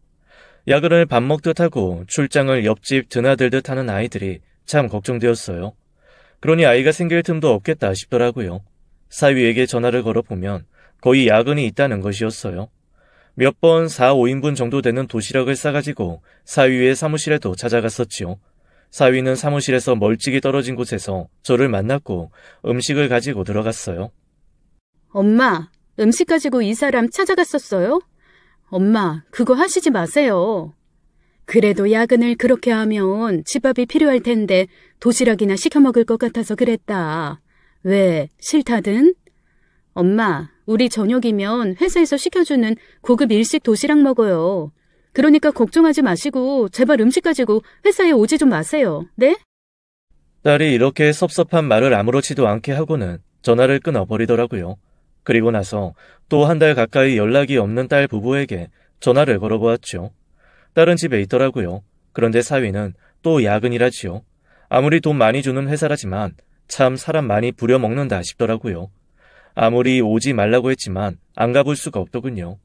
Speaker 1: 야근을 밥 먹듯 하고 출장을 옆집 드나들듯 하는 아이들이 참 걱정되었어요. 그러니 아이가 생길 틈도 없겠다 싶더라고요. 사위에게 전화를 걸어보면 거의 야근이 있다는 것이었어요. 몇 번 4, 5인분 정도 되는 도시락을 싸가지고 사위의 사무실에도 찾아갔었지요. 사위는 사무실에서 멀찍이 떨어진 곳에서 저를 만났고 음식을 가지고 들어갔어요.
Speaker 2: 엄마, 음식 가지고 이 사람 찾아갔었어요? 엄마, 그거 하시지 마세요. 그래도 야근을 그렇게 하면 집밥이 필요할 텐데 도시락이나 시켜 먹을 것 같아서 그랬다. 왜, 싫다든? 엄마, 우리 저녁이면 회사에서 시켜주는 고급 일식 도시락 먹어요. 그러니까 걱정하지 마시고 제발 음식 가지고 회사에 오지 좀 마세요. 네?
Speaker 1: 딸이 이렇게 섭섭한 말을 아무렇지도 않게 하고는 전화를 끊어버리더라고요. 그리고 나서 또 한 달 가까이 연락이 없는 딸 부부에게 전화를 걸어보았죠. 딸은 집에 있더라고요. 그런데 사위는 또 야근이라지요. 아무리 돈 많이 주는 회사라지만 참 사람 많이 부려먹는다 싶더라고요. 아무리 오지 말라고 했지만 안 가볼 수가 없더군요.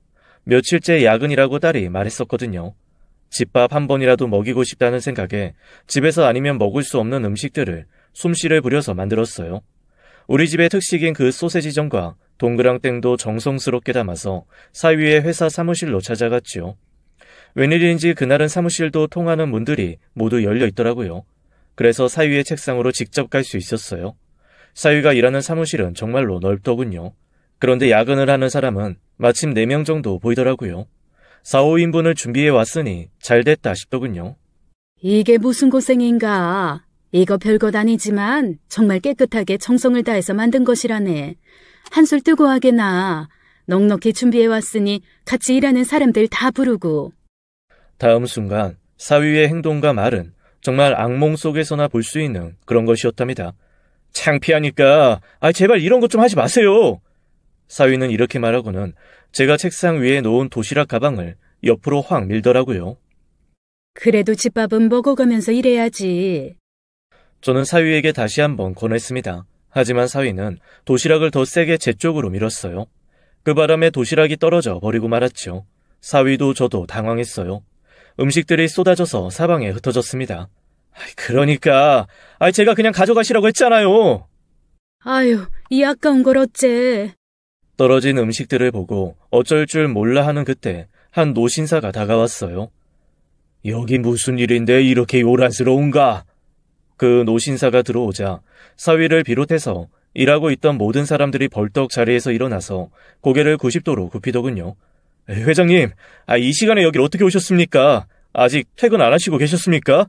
Speaker 1: 며칠째 야근이라고 딸이 말했었거든요. 집밥 한 번이라도 먹이고 싶다는 생각에 집에서 아니면 먹을 수 없는 음식들을 솜씨를 부려서 만들었어요. 우리 집의 특식인 그 소세지전과 동그랑땡도 정성스럽게 담아서 사위의 회사 사무실로 찾아갔지요. 웬일인지 그날은 사무실도 통하는 문들이 모두 열려 있더라고요. 그래서 사위의 책상으로 직접 갈 수 있었어요. 사위가 일하는 사무실은 정말로 넓더군요. 그런데 야근을 하는 사람은 마침 4명 정도 보이더라고요. 4, 5인분을 준비해 왔으니 잘됐다 싶더군요.
Speaker 2: 이게 무슨 고생인가. 이거 별것 아니지만 정말 깨끗하게 정성을 다해서 만든 것이라네. 한술 뜨고 하게나. 넉넉히 준비해왔으니 같이 일하는 사람들 다 부르고.
Speaker 1: 다음 순간 사위의 행동과 말은 정말 악몽 속에서나 볼 수 있는 그런 것이었답니다. 창피하니까 제발 이런 것 좀 하지 마세요. 사위는 이렇게 말하고는 제가 책상 위에 놓은 도시락 가방을 옆으로 확 밀더라고요.
Speaker 2: 그래도 집밥은 먹어가면서 일해야지.
Speaker 1: 저는 사위에게 다시 한번 권했습니다. 하지만 사위는 도시락을 더 세게 제 쪽으로 밀었어요. 그 바람에 도시락이 떨어져 버리고 말았죠. 사위도 저도 당황했어요. 음식들이 쏟아져서 사방에 흩어졌습니다. 그러니까 제가 그냥 가져가시라고 했잖아요.
Speaker 2: 아유, 이 아까운 걸 어째.
Speaker 1: 떨어진 음식들을 보고 어쩔 줄 몰라 하는 그때 한 노신사가 다가왔어요. 여기 무슨 일인데 이렇게 요란스러운가? 그 노신사가 들어오자 사위를 비롯해서 일하고 있던 모든 사람들이 벌떡 자리에서 일어나서 고개를 90도로 굽히더군요. 회장님, 이 시간에 여길 어떻게 오셨습니까? 아직 퇴근 안 하시고 계셨습니까?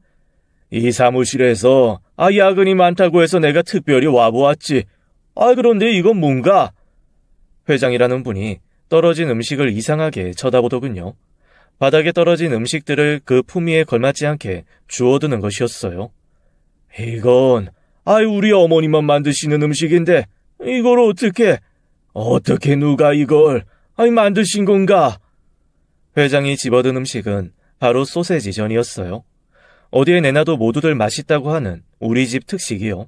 Speaker 1: 이 사무실에서 야근이 많다고 해서 내가 특별히 와보았지. 그런데 이건 뭔가? 회장이라는 분이 떨어진 음식을 이상하게 쳐다보더군요. 바닥에 떨어진 음식들을 그 품위에 걸맞지 않게 주워두는 것이었어요. 이건 우리 어머니만 만드시는 음식인데 이걸 어떻게 누가 이걸 만드신 건가? 회장이 집어든 음식은 바로 소세지 전이었어요. 어디에 내놔도 모두들 맛있다고 하는 우리 집 특식이요.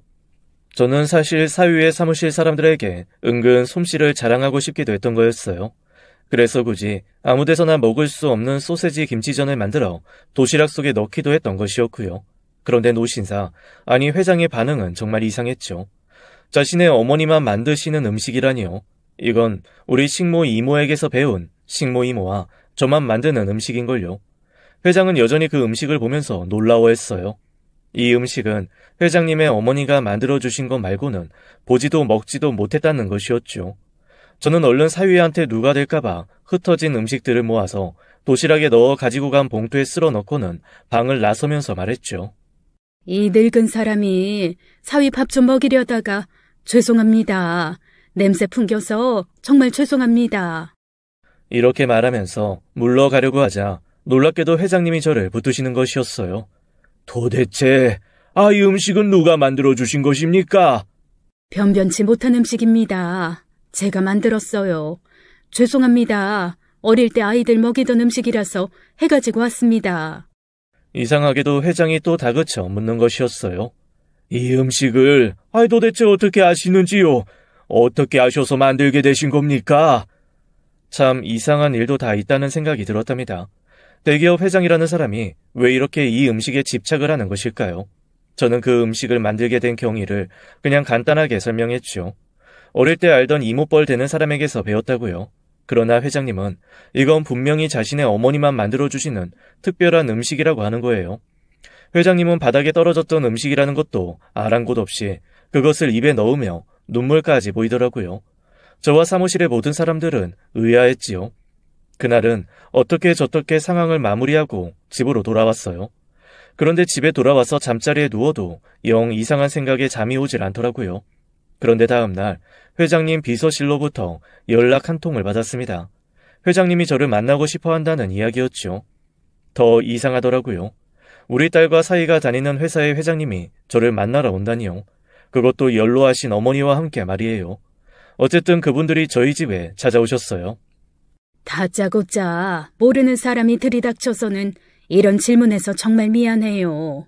Speaker 1: 저는 사실 사위의 사무실 사람들에게 은근 솜씨를 자랑하고 싶기도 했던 거였어요. 그래서 굳이 아무데서나 먹을 수 없는 소세지 김치전을 만들어 도시락 속에 넣기도 했던 것이었고요. 그런데 노신사, 회장의 반응은 정말 이상했죠. 자신의 어머니만 만드시는 음식이라니요. 이건 우리 식모 이모에게서 배운 식모 이모와 저만 만드는 음식인걸요. 회장은 여전히 그 음식을 보면서 놀라워했어요. 이 음식은 회장님의 어머니가 만들어주신 것 말고는 보지도 먹지도 못했다는 것이었죠. 저는 얼른 사위한테 누가 될까봐 흩어진 음식들을 모아서 도시락에 넣어 가지고 간 봉투에 쓸어 넣고는 방을 나서면서 말했죠.
Speaker 2: 이 늙은 사람이 사위 밥 좀 먹이려다가 죄송합니다. 냄새 풍겨서 정말 죄송합니다.
Speaker 1: 이렇게 말하면서 물러가려고 하자 놀랍게도 회장님이 저를 붙드시는 것이었어요. 도대체 이 음식은 누가 만들어주신 것입니까?
Speaker 2: 변변치 못한 음식입니다. 제가 만들었어요. 죄송합니다. 어릴 때 아이들 먹이던 음식이라서 해가지고 왔습니다.
Speaker 1: 이상하게도 회장이 또 다그쳐 묻는 것이었어요. 이 음식을 도대체 어떻게 아시는지요? 어떻게 아셔서 만들게 되신 겁니까? 참 이상한 일도 다 있다는 생각이 들었답니다. 대기업 회장이라는 사람이 왜 이렇게 이 음식에 집착을 하는 것일까요? 저는 그 음식을 만들게 된 경위를 그냥 간단하게 설명했죠. 어릴 때 알던 이모뻘 되는 사람에게서 배웠다고요. 그러나 회장님은 이건 분명히 자신의 어머니만 만들어주시는 특별한 음식이라고 하는 거예요. 회장님은 바닥에 떨어졌던 음식이라는 것도 아랑곳 없이 그것을 입에 넣으며 눈물까지 보이더라고요. 저와 사무실의 모든 사람들은 의아했지요. 그날은 어떻게 저떻게 상황을 마무리하고 집으로 돌아왔어요. 그런데 집에 돌아와서 잠자리에 누워도 영 이상한 생각에 잠이 오질 않더라고요. 그런데 다음 날 회장님 비서실로부터 연락 한 통을 받았습니다. 회장님이 저를 만나고 싶어 한다는 이야기였죠. 더 이상하더라고요. 우리 딸과 사이가 다니는 회사의 회장님이 저를 만나러 온다니요. 그것도 연로하신 어머니와 함께 말이에요. 어쨌든 그분들이 저희 집에 찾아오셨어요.
Speaker 2: 다짜고짜 모르는 사람이 들이닥쳐서는 이런 질문해서 정말 미안해요.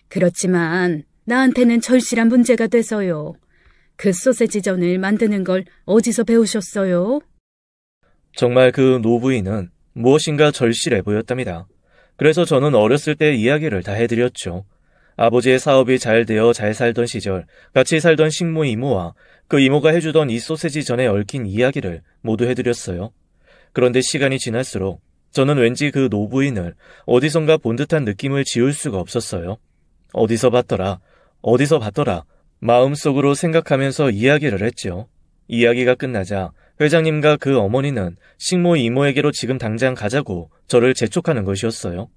Speaker 2: 그렇지만 나한테는 절실한 문제가 돼서요. 그 소세지전을 만드는 걸 어디서 배우셨어요?
Speaker 1: 정말 그 노부인은 무엇인가 절실해 보였답니다. 그래서 저는 어렸을 때 이야기를 다 해드렸죠. 아버지의 사업이 잘 되어 잘 살던 시절 같이 살던 식모 이모와 그 이모가 해주던 이 소세지 전에 얽힌 이야기를 모두 해드렸어요. 그런데 시간이 지날수록 저는 왠지 그 노부인을 어디선가 본 듯한 느낌을 지울 수가 없었어요. 어디서 봤더라, 마음속으로 생각하면서 이야기를 했죠. 이야기가 끝나자 회장님과 그 어머니는 식모 이모에게로 지금 당장 가자고 저를 재촉하는 것이었어요.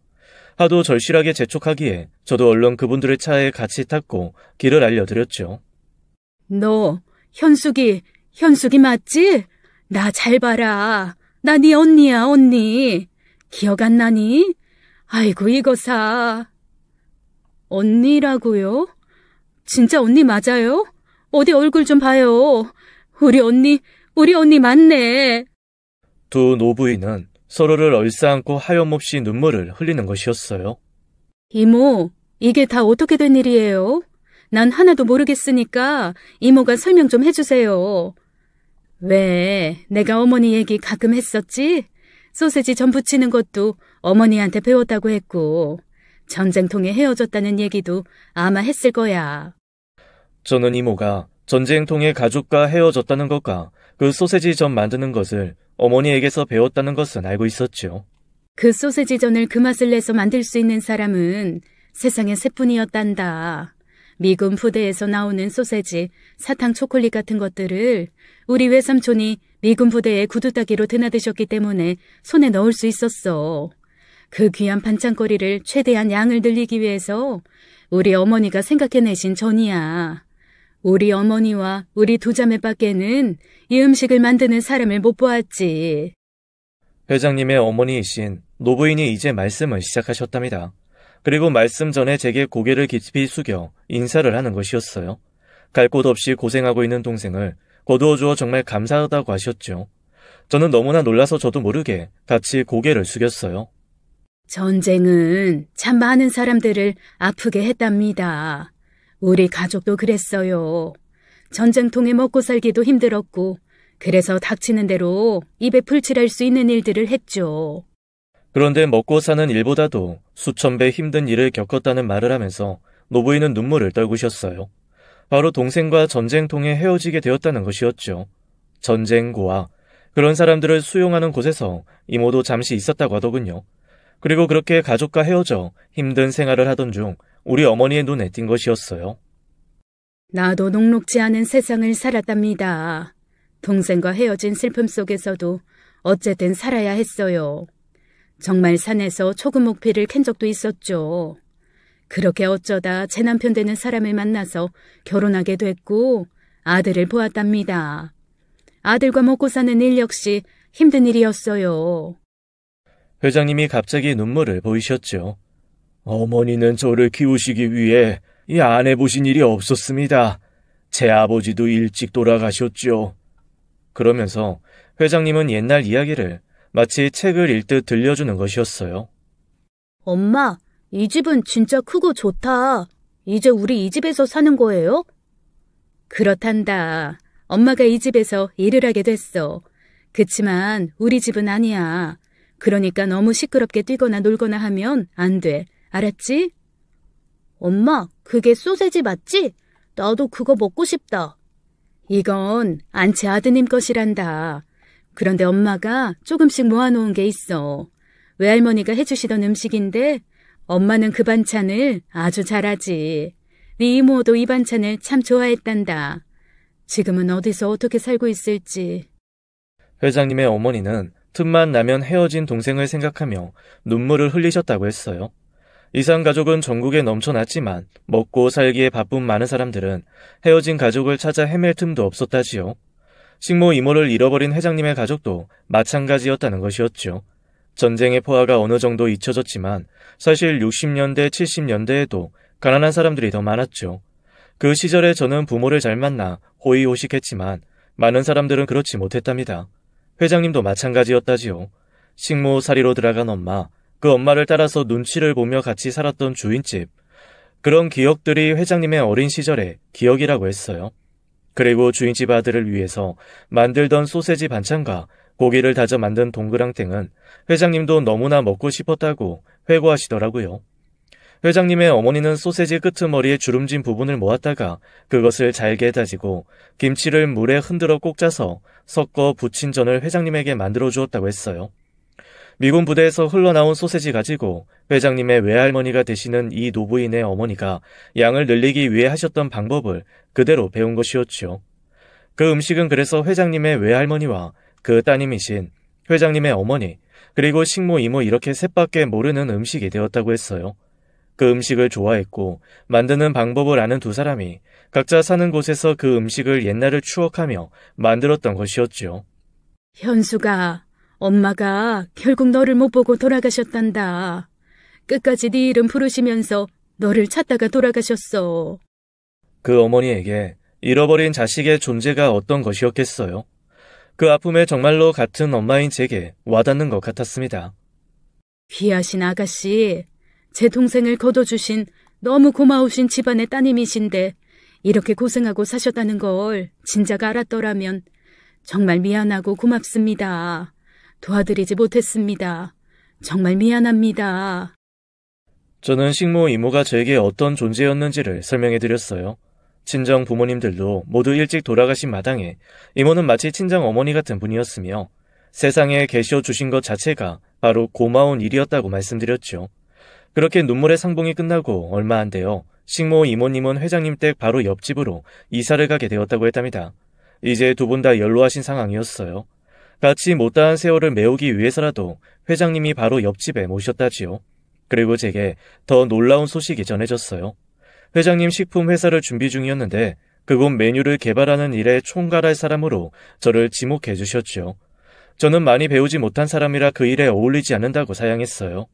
Speaker 1: 하도 절실하게 재촉하기에 저도 얼른 그분들의 차에 같이 탔고 길을 알려드렸죠.
Speaker 2: 너 현숙이 맞지? 나 잘 봐라. 나 네 언니야, 언니. 기억 안 나니? 아이고, 이거 사. 언니라고요? 진짜 언니 맞아요? 어디 얼굴 좀 봐요. 우리 언니 맞네.
Speaker 1: 두 노부인은 서로를 얼싸안고 하염없이 눈물을 흘리는 것이었어요.
Speaker 2: 이모, 이게 다 어떻게 된 일이에요? 난 하나도 모르겠으니까 이모가 설명 좀 해주세요. 왜, 내가 어머니 얘기 가끔 했었지? 소세지 전 부치는 것도 어머니한테 배웠다고 했고, 전쟁통에 헤어졌다는 얘기도 아마 했을 거야.
Speaker 1: 저는 이모가 전쟁통에 가족과 헤어졌다는 것과 그 소세지 전 만드는 것을 어머니에게서 배웠다는 것은 알고 있었죠.
Speaker 2: 그 소세지 전을 그 맛을 내서 만들 수 있는 사람은 세상에 세뿐이었단다. 미군 부대에서 나오는 소세지, 사탕, 초콜릿 같은 것들을 우리 외삼촌이 미군 부대에 구두따기로 드나드셨기 때문에 손에 넣을 수 있었어. 그 귀한 반찬거리를 최대한 양을 늘리기 위해서 우리 어머니가 생각해내신 전이야. 우리 어머니와 우리 두 자매밖에는 이 음식을 만드는 사람을 못 보았지.
Speaker 1: 회장님의 어머니이신 노부인이 이제 말씀을 시작하셨답니다. 그리고 말씀 전에 제게 고개를 깊이 숙여 인사를 하는 것이었어요. 갈 곳 없이 고생하고 있는 동생을 거두어 주어 정말 감사하다고 하셨죠. 저는 너무나 놀라서 저도 모르게 같이 고개를 숙였어요.
Speaker 2: 전쟁은 참 많은 사람들을 아프게 했답니다. 우리 가족도 그랬어요. 전쟁통에 먹고 살기도 힘들었고, 그래서 닥치는 대로 입에 풀칠할 수 있는 일들을 했죠.
Speaker 1: 그런데 먹고 사는 일보다도 수천 배 힘든 일을 겪었다는 말을 하면서 노부인은 눈물을 떨구셨어요. 바로 동생과 전쟁통에 헤어지게 되었다는 것이었죠. 전쟁고아, 그런 사람들을 수용하는 곳에서 이모도 잠시 있었다고 하더군요. 그리고 그렇게 가족과 헤어져 힘든 생활을 하던 중 우리 어머니의 눈에 띈 것이었어요.
Speaker 2: 나도 녹록지 않은 세상을 살았답니다. 동생과 헤어진 슬픔 속에서도 어쨌든 살아야 했어요. 정말 산에서 초금목피를 캔 적도 있었죠. 그렇게 어쩌다 제 남편 되는 사람을 만나서 결혼하게 됐고 아들을 보았답니다. 아들과 먹고 사는 일 역시 힘든 일이었어요.
Speaker 1: 회장님이 갑자기 눈물을 보이셨죠. 어머니는 저를 키우시기 위해 이 안 해보신 일이 없었습니다. 제 아버지도 일찍 돌아가셨죠. 그러면서 회장님은 옛날 이야기를 마치 책을 읽듯 들려주는 것이었어요.
Speaker 2: 엄마, 이 집은 진짜 크고 좋다. 이제 우리 이 집에서 사는 거예요? 그렇단다. 엄마가 이 집에서 일을 하게 됐어. 그치만 우리 집은 아니야. 그러니까 너무 시끄럽게 뛰거나 놀거나 하면 안 돼. 알았지? 엄마, 그게 소세지 맞지? 나도 그거 먹고 싶다. 이건 안치 아드님 것이란다. 그런데 엄마가 조금씩 모아놓은 게 있어. 외할머니가 해주시던 음식인데 엄마는 그 반찬을 아주 잘하지. 네 이모도 이 반찬을 참 좋아했단다. 지금은 어디서 어떻게 살고 있을지.
Speaker 1: 회장님의 어머니는 틈만 나면 헤어진 동생을 생각하며 눈물을 흘리셨다고 했어요. 이상 가족은 전국에 넘쳐났지만 먹고 살기에 바쁜 많은 사람들은 헤어진 가족을 찾아 헤맬 틈도 없었다지요. 식모 이모를 잃어버린 회장님의 가족도 마찬가지였다는 것이었죠. 전쟁의 포화가 어느 정도 잊혀졌지만 사실 60년대, 70년대에도 가난한 사람들이 더 많았죠. 그 시절에 저는 부모를 잘 만나 호의호식했지만 많은 사람들은 그렇지 못했답니다. 회장님도 마찬가지였다지요. 식모살이로 들어간 엄마, 그 엄마를 따라서 눈치를 보며 같이 살았던 주인집. 그런 기억들이 회장님의 어린 시절의 기억이라고 했어요. 그리고 주인집 아들을 위해서 만들던 소세지 반찬과 고기를 다져 만든 동그랑땡은 회장님도 너무나 먹고 싶었다고 회고하시더라고요. 회장님의 어머니는 소세지 끄트머리에 주름진 부분을 모았다가 그것을 잘게 다지고 김치를 물에 흔들어 꼭 짜서 섞어 부친 전을 회장님에게 만들어 주었다고 했어요. 미군 부대에서 흘러나온 소세지 가지고 회장님의 외할머니가 되시는 이 노부인의 어머니가 양을 늘리기 위해 하셨던 방법을 그대로 배운 것이었죠. 그 음식은 그래서 회장님의 외할머니와 그 따님이신 회장님의 어머니, 그리고 식모, 이모 이렇게 셋밖에 모르는 음식이 되었다고 했어요. 그 음식을 좋아했고 만드는 방법을 아는 두 사람이 각자 사는 곳에서 그 음식을 옛날을 추억하며 만들었던 것이었죠.
Speaker 2: 현수가, 엄마가 결국 너를 못 보고 돌아가셨단다. 끝까지 네 이름 부르시면서 너를 찾다가 돌아가셨어.
Speaker 1: 그 어머니에게 잃어버린 자식의 존재가 어떤 것이었겠어요. 그 아픔에 정말로 같은 엄마인 제게 와닿는 것 같았습니다.
Speaker 2: 귀하신 아가씨, 제 동생을 거둬주신 너무 고마우신 집안의 따님이신데 이렇게 고생하고 사셨다는 걸 진작 알았더라면 정말 미안하고 고맙습니다. 도와드리지 못했습니다. 정말 미안합니다.
Speaker 1: 저는 식모 이모가 저에게 어떤 존재였는지를 설명해드렸어요. 친정 부모님들도 모두 일찍 돌아가신 마당에 이모는 마치 친정 어머니 같은 분이었으며 세상에 계셔 주신 것 자체가 바로 고마운 일이었다고 말씀드렸죠. 그렇게 눈물의 상봉이 끝나고 얼마 안 되어 식모 이모님은 회장님 댁 바로 옆집으로 이사를 가게 되었다고 했답니다. 이제 두 분 다 연로하신 상황이었어요. 같이 못다한 세월을 메우기 위해서라도 회장님이 바로 옆집에 모셨다지요. 그리고 제게 더 놀라운 소식이 전해졌어요. 회장님 식품 회사를 준비 중이었는데 그곳 메뉴를 개발하는 일에 총괄할 사람으로 저를 지목해 주셨죠. 저는 많이 배우지 못한 사람이라 그 일에 어울리지 않는다고 사양했어요.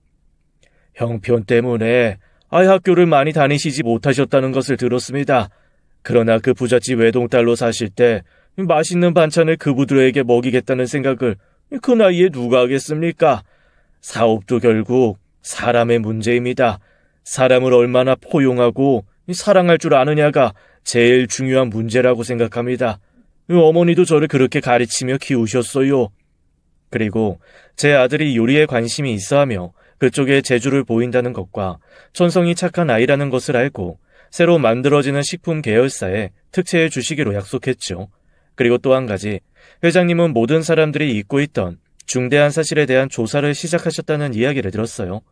Speaker 1: 형편 때문에 학교를 많이 다니시지 못하셨다는 것을 들었습니다. 그러나 그 부잣집 외동딸로 사실 때 맛있는 반찬을 그부들에게 먹이겠다는 생각을 그 나이에 누가 하겠습니까? 사업도 결국 사람의 문제입니다. 사람을 얼마나 포용하고 사랑할 줄 아느냐가 제일 중요한 문제라고 생각합니다. 어머니도 저를 그렇게 가르치며 키우셨어요. 그리고 제 아들이 요리에 관심이 있어하며 그쪽에 재주를 보인다는 것과 천성이 착한 아이라는 것을 알고 새로 만들어지는 식품 계열사에 특채해 주시기로 약속했죠. 그리고 또 한 가지, 회장님은 모든 사람들이 잊고 있던 중대한 사실에 대한 조사를 시작하셨다는 이야기를 들었어요.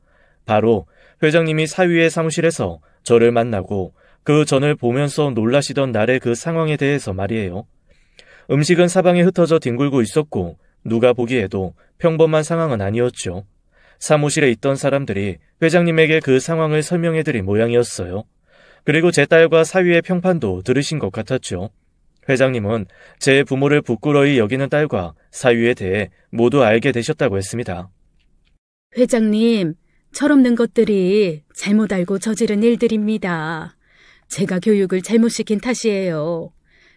Speaker 1: 바로 회장님이 사위의 사무실에서 저를 만나고 그 전을 보면서 놀라시던 날의 그 상황에 대해서 말이에요. 음식은 사방에 흩어져 뒹굴고 있었고 누가 보기에도 평범한 상황은 아니었죠. 사무실에 있던 사람들이 회장님에게 그 상황을 설명해드린 모양이었어요. 그리고 제 딸과 사위의 평판도 들으신 것 같았죠. 회장님은 제 부모를 부끄러이 여기는 딸과 사위에 대해 모두 알게 되셨다고 했습니다.
Speaker 2: 회장님, 철없는 것들이 잘못 알고 저지른 일들입니다. 제가 교육을 잘못 시킨 탓이에요.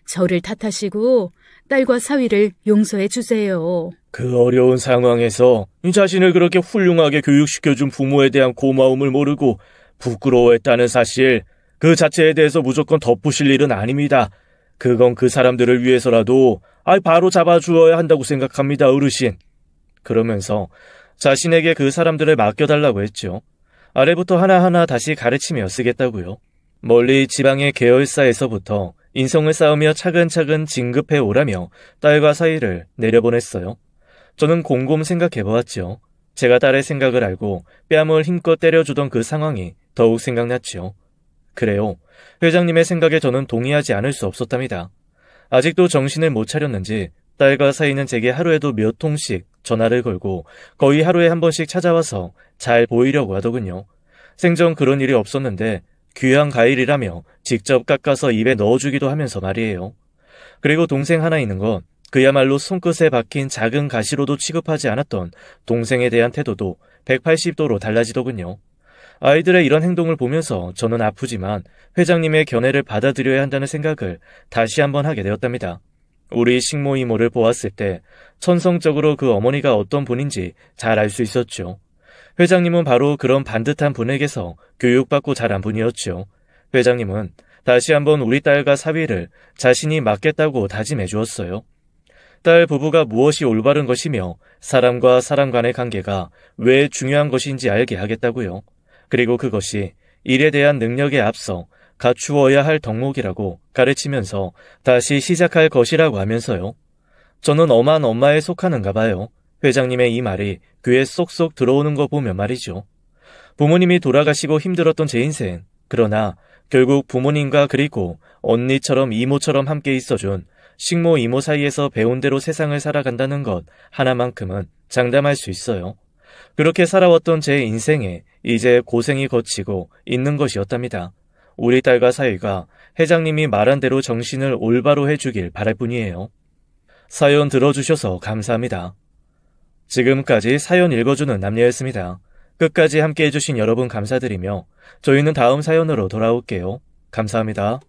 Speaker 2: 저를 탓하시고 딸과 사위를 용서해 주세요.
Speaker 1: 그 어려운 상황에서 자신을 그렇게 훌륭하게 교육시켜준 부모에 대한 고마움을 모르고 부끄러워했다는 사실, 그 자체에 대해서 무조건 덮으실 일은 아닙니다. 그건 그 사람들을 위해서라도 바로 잡아주어야 한다고 생각합니다, 어르신. 그러면서 자신에게 그 사람들을 맡겨달라고 했죠. 아래부터 하나하나 다시 가르치며 쓰겠다고요. 멀리 지방의 계열사에서부터 인성을 쌓으며 차근차근 진급해 오라며 딸과 사이를 내려보냈어요. 저는 곰곰 생각해보았죠. 제가 딸의 생각을 알고 뺨을 힘껏 때려주던 그 상황이 더욱 생각났죠. 그래요. 회장님의 생각에 저는 동의하지 않을 수 없었답니다. 아직도 정신을 못 차렸는지 딸과 사이는 제게 하루에도 몇 통씩 전화를 걸고 거의 하루에 한 번씩 찾아와서 잘 보이려고 하더군요. 생전 그런 일이 없었는데 귀한 과일이라며 직접 깎아서 입에 넣어주기도 하면서 말이에요. 그리고 동생 하나 있는 건 그야말로 손끝에 박힌 작은 가시로도 취급하지 않았던 동생에 대한 태도도 180도로 달라지더군요. 아이들의 이런 행동을 보면서 저는 아프지만 회장님의 견해를 받아들여야 한다는 생각을 다시 한번 하게 되었답니다. 우리 식모 이모를 보았을 때 천성적으로 그 어머니가 어떤 분인지 잘 알 수 있었죠. 회장님은 바로 그런 반듯한 분에게서 교육받고 자란 분이었죠. 회장님은 다시 한번 우리 딸과 사위를 자신이 맡겠다고 다짐해 주었어요. 딸 부부가 무엇이 올바른 것이며 사람과 사람 간의 관계가 왜 중요한 것인지 알게 하겠다고요. 그리고 그것이 일에 대한 능력에 앞서 갖추어야 할 덕목이라고 가르치면서 다시 시작할 것이라고 하면서요. 저는 엄한 엄마에 속하는가 봐요. 회장님의 이 말이 귀에 쏙쏙 들어오는 거 보면 말이죠. 부모님이 돌아가시고 힘들었던 제 인생, 그러나 결국 부모님과 그리고 언니처럼 이모처럼 함께 있어준 식모 이모 사이에서 배운 대로 세상을 살아간다는 것 하나만큼은 장담할 수 있어요. 그렇게 살아왔던 제 인생에 이제 고생이 거치고 있는 것이었답니다. 우리 딸과 사위가 회장님이 말한 대로 정신을 올바로 해주길 바랄 뿐이에요. 사연 들어주셔서 감사합니다. 지금까지 사연 읽어주는 남녀였습니다. 끝까지 함께 해주신 여러분 감사드리며 저희는 다음 사연으로 돌아올게요. 감사합니다.